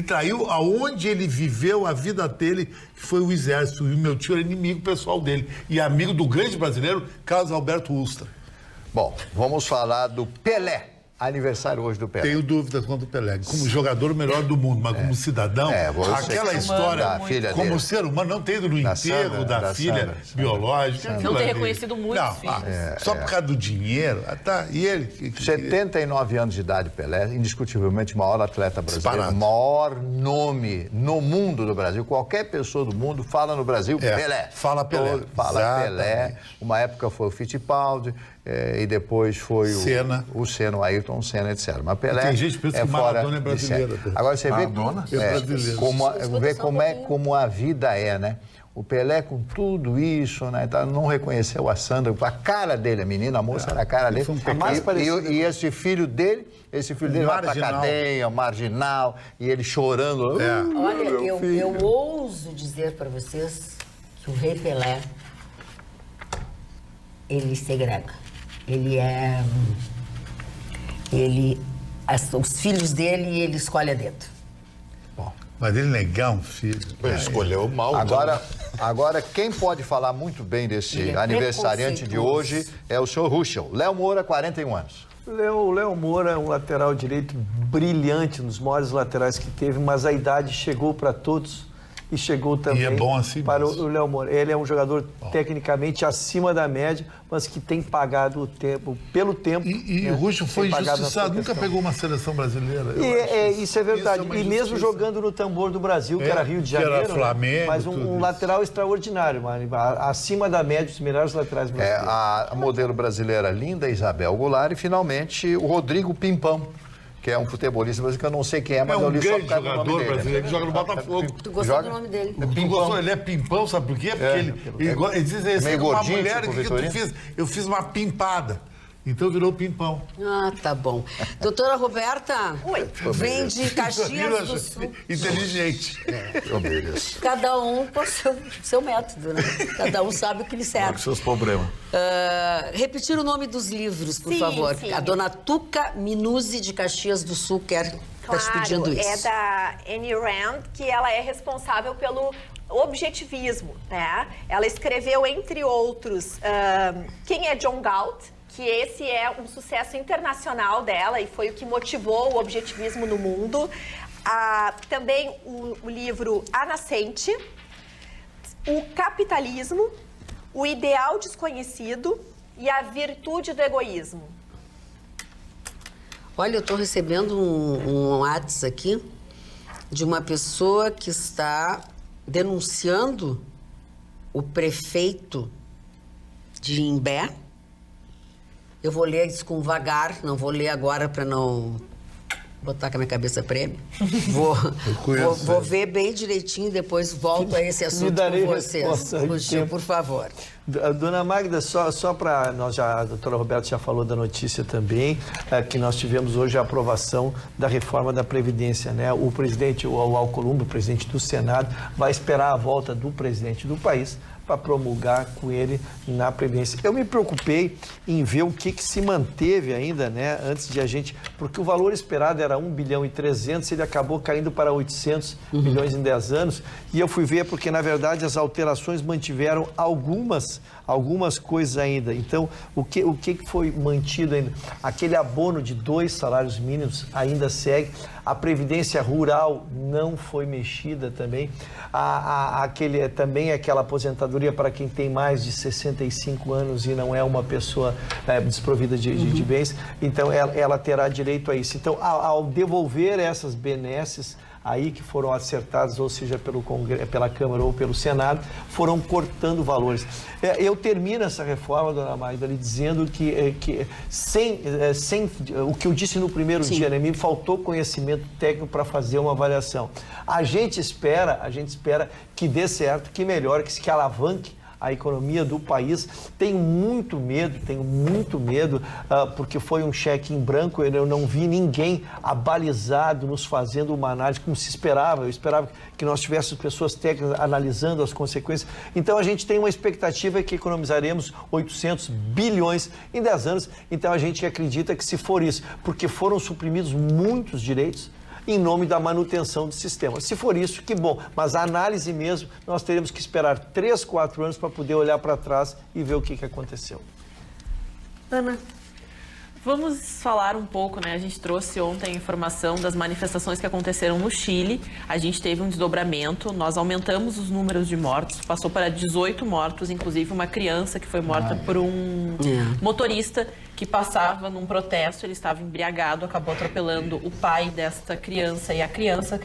traiu aonde ele viveu a vida dele, que foi o exército. E o meu tio era inimigo pessoal dele. E amigo do grande brasileiro, Carlos Alberto Ustra. Bom, vamos falar do Pelé. Aniversário hoje do Pelé. Tenho dúvidas quanto o Pelé. Como jogador melhor do mundo, mas como cidadão, aquela história, como ser humano, não ter ido no enterro da filha biológica. Não ter reconhecido muito os filhos. Só por causa do dinheiro. E ele... 79 anos de idade, Pelé, indiscutivelmente o maior atleta brasileiro, o maior nome no mundo do Brasil. Qualquer pessoa do mundo fala no Brasil, Pelé. Fala Pelé. Fala Pelé. Uma época foi o Fittipaldi. E depois foi o Senna, o Ayrton Senna, etc. Mas Pelé tem gente que pensa que Maradona é brasileiro. Agora você vê como a vida é, né? O Pelé com tudo isso, né? Não reconheceu a Sandra, a cara dele, a menina, a moça era a cara dele. E esse filho dele vai pra cadeia, marginal, e ele chorando. Olha, eu ouso dizer para vocês que o Rei Pelé, ele segrega. Os filhos dele, ele escolhe a dedo. Bom, mas ele negar um filho... Ele escolheu mal. Agora, quem pode falar muito bem desse aniversariante de hoje é o senhor Ruschel. Léo Moura, 41 anos. O Léo Moura é um lateral direito brilhante, um dos maiores laterais que teve, mas a idade chegou para todos. E chegou também para o Léo Moura. Ele é um jogador tecnicamente acima da média, mas que tem pagado o tempo, pelo tempo. E o Ruschel foi injustiçado, nunca pegou uma seleção brasileira. Isso é verdade. E mesmo jogando no tambor do Brasil, que era Rio de Janeiro, que era Flamengo, mas um lateral extraordinário, acima da média, os melhores laterais brasileiros. A modelo brasileira Linda Isabel Goulart e finalmente o Rodrigo Pimpão, que é um futebolista brasileiro que eu não sei quem é, mas eu li só por causa do nome dele. Brasileiro que joga no Botafogo. Tu gostou do nome dele? Ele é pimpão, sabe por quê? Porque ele diz assim, uma mulher que eu fiz uma pimpada. Então virou pimpão. Ah, tá bom. Doutora Roberta, vem de Caxias do Sul. Inteligente. Cada um com o seu método, né? Cada um sabe o que lhe serve. Com seus problemas. Repetir o nome dos livros, por favor. Sim. A dona Tuca Minuzzi, de Caxias do Sul, está te pedindo isso. É da Anne Rand, que ela é responsável pelo objetivismo, né? Ela escreveu, entre outros, Quem é John Galt? Que esse é um sucesso internacional dela e foi o que motivou o objetivismo no mundo. Também o livro A Nascente, O Capitalismo, O Ideal Desconhecido e A Virtude do Egoísmo. Olha, eu estou recebendo um WhatsApp aqui de uma pessoa que está denunciando o prefeito de Imbé. Eu vou ler isso com vagar, não vou ler agora para não botar com a minha cabeça prêmio. Vou ver bem direitinho, depois volto a esse assunto com vocês. Puxa, por favor. Dona Magda, só para a doutora Roberta já falou da notícia também, que nós tivemos hoje a aprovação da reforma da Previdência, né? O presidente, o Alcolumbre, o presidente do Senado, vai esperar a volta do presidente do país para promulgar com ele na Previdência. Eu me preocupei em ver o que se manteve ainda, né, antes de a gente, porque o valor esperado era 1 bilhão e 300, ele acabou caindo para 800 milhões em 10 anos, e eu fui ver porque, na verdade, as alterações mantiveram algumas coisas ainda. Então, o que foi mantido ainda? Aquele abono de 2 salários mínimos ainda segue. A Previdência Rural não foi mexida também. Também aquela aposentadoria para quem tem mais de 65 anos e não é uma pessoa desprovida de bens. Então, ela terá direito a isso. Então, ao devolver essas benesses aí que foram acertadas, ou seja, pela Câmara ou pelo Senado, foram cortando valores. Eu termino essa reforma, dona Magda, dizendo que sem o que eu disse no primeiro dia, né, me faltou conhecimento técnico para fazer uma avaliação. A gente espera que dê certo, que melhore, que alavanque a economia do país. Tenho muito medo, porque foi um cheque em branco, eu não vi ninguém abalizado nos fazendo uma análise como se esperava. Eu esperava que nós tivéssemos pessoas técnicas analisando as consequências. Então, a gente tem uma expectativa que economizaremos 800 bilhões em 10 anos. Então, a gente acredita que se for isso, porque foram suprimidos muitos direitos em nome da manutenção do sistema. Se for isso, que bom. Mas a análise mesmo, nós teremos que esperar 3, 4 anos para poder olhar para trás e ver o que aconteceu. Ana? Vamos falar um pouco, né? A gente trouxe ontem a informação das manifestações que aconteceram no Chile. A gente teve um desdobramento, nós aumentamos os números de mortos, passou para 18 mortos, inclusive uma criança que foi morta por um motorista que passava num protesto, ele estava embriagado, acabou atropelando o pai desta criança e a criança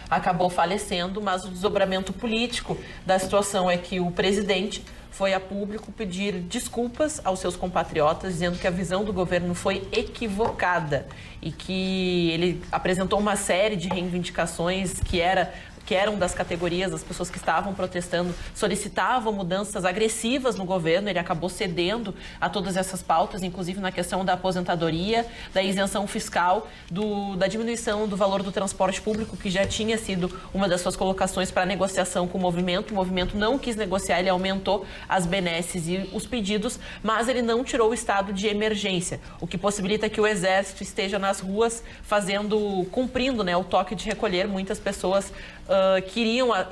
acabou falecendo, mas o desdobramento político da situação é que o presidente foi a público pedir desculpas aos seus compatriotas, dizendo que a visão do governo foi equivocada e que ele apresentou uma série de reivindicações que eram das categorias, das pessoas que estavam protestando, solicitavam mudanças agressivas no governo. Ele acabou cedendo a todas essas pautas, inclusive na questão da aposentadoria, da isenção fiscal, da diminuição do valor do transporte público, que já tinha sido uma das suas colocações para negociação com o movimento. O movimento não quis negociar, ele aumentou as benesses e os pedidos, mas ele não tirou o estado de emergência, o que possibilita que o Exército esteja nas ruas cumprindo, né, o toque de recolher. Muitas pessoas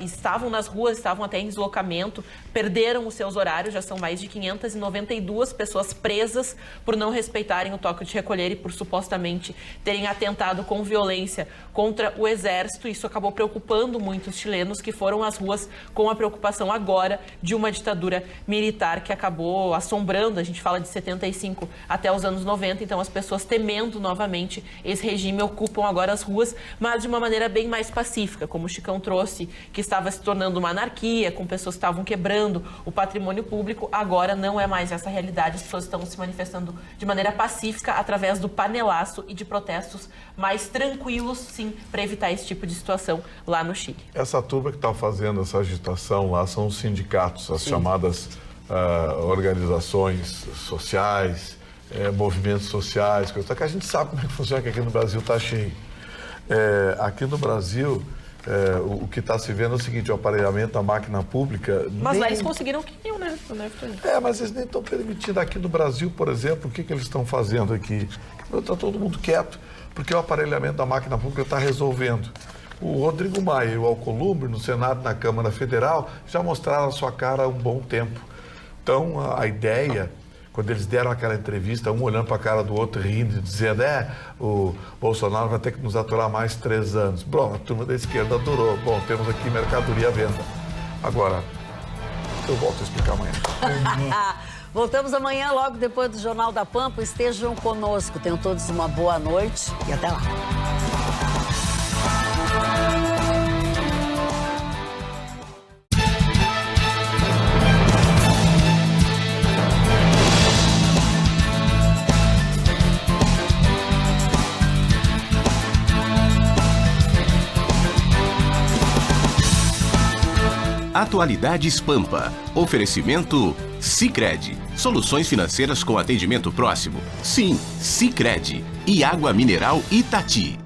estavam nas ruas, estavam até em deslocamento, perderam os seus horários. Já são mais de 592 pessoas presas por não respeitarem o toque de recolher e por supostamente terem atentado com violência contra o Exército. Isso acabou preocupando muitos chilenos, que foram às ruas com a preocupação agora de uma ditadura militar que acabou assombrando. A gente fala de 75 até os anos 90, então as pessoas temendo novamente esse regime ocupam agora as ruas, mas de uma maneira bem mais pacífica, como o Chicão trouxe, que estava se tornando uma anarquia, com pessoas que estavam quebrando o patrimônio público. Agora não é mais essa realidade, as pessoas estão se manifestando de maneira pacífica através do panelaço e de protestos mais tranquilos, sim, para evitar esse tipo de situação lá no Chile. Essa turma que está fazendo essa agitação lá são os sindicatos, as chamadas organizações sociais, movimentos sociais, coisa que a gente sabe como é que funciona, que aqui no Brasil está cheio. Aqui no Brasil, o que está se vendo é o seguinte: o aparelhamento da máquina pública... Mas lá eles conseguiram o que iam, né? Mas eles nem estão permitindo. Aqui no Brasil, por exemplo, o que eles estão fazendo aqui? Está todo mundo quieto, porque o aparelhamento da máquina pública está resolvendo. O Rodrigo Maia e o Alcolumbre, no Senado e na Câmara Federal, já mostraram a sua cara há um bom tempo. Então, a ideia, quando eles deram aquela entrevista, um olhando para a cara do outro, rindo, dizendo, o Bolsonaro vai ter que nos aturar mais 3 anos. Bom, a turma da esquerda adorou. Bom, temos aqui mercadoria à venda. Agora, eu volto a explicar amanhã. Voltamos amanhã, logo depois do Jornal da Pampa. Estejam conosco. Tenham todos uma boa noite e até lá. Atualidades Pampa. Oferecimento Sicredi. Soluções financeiras com atendimento próximo. Sim, Sicredi. E água mineral Itati.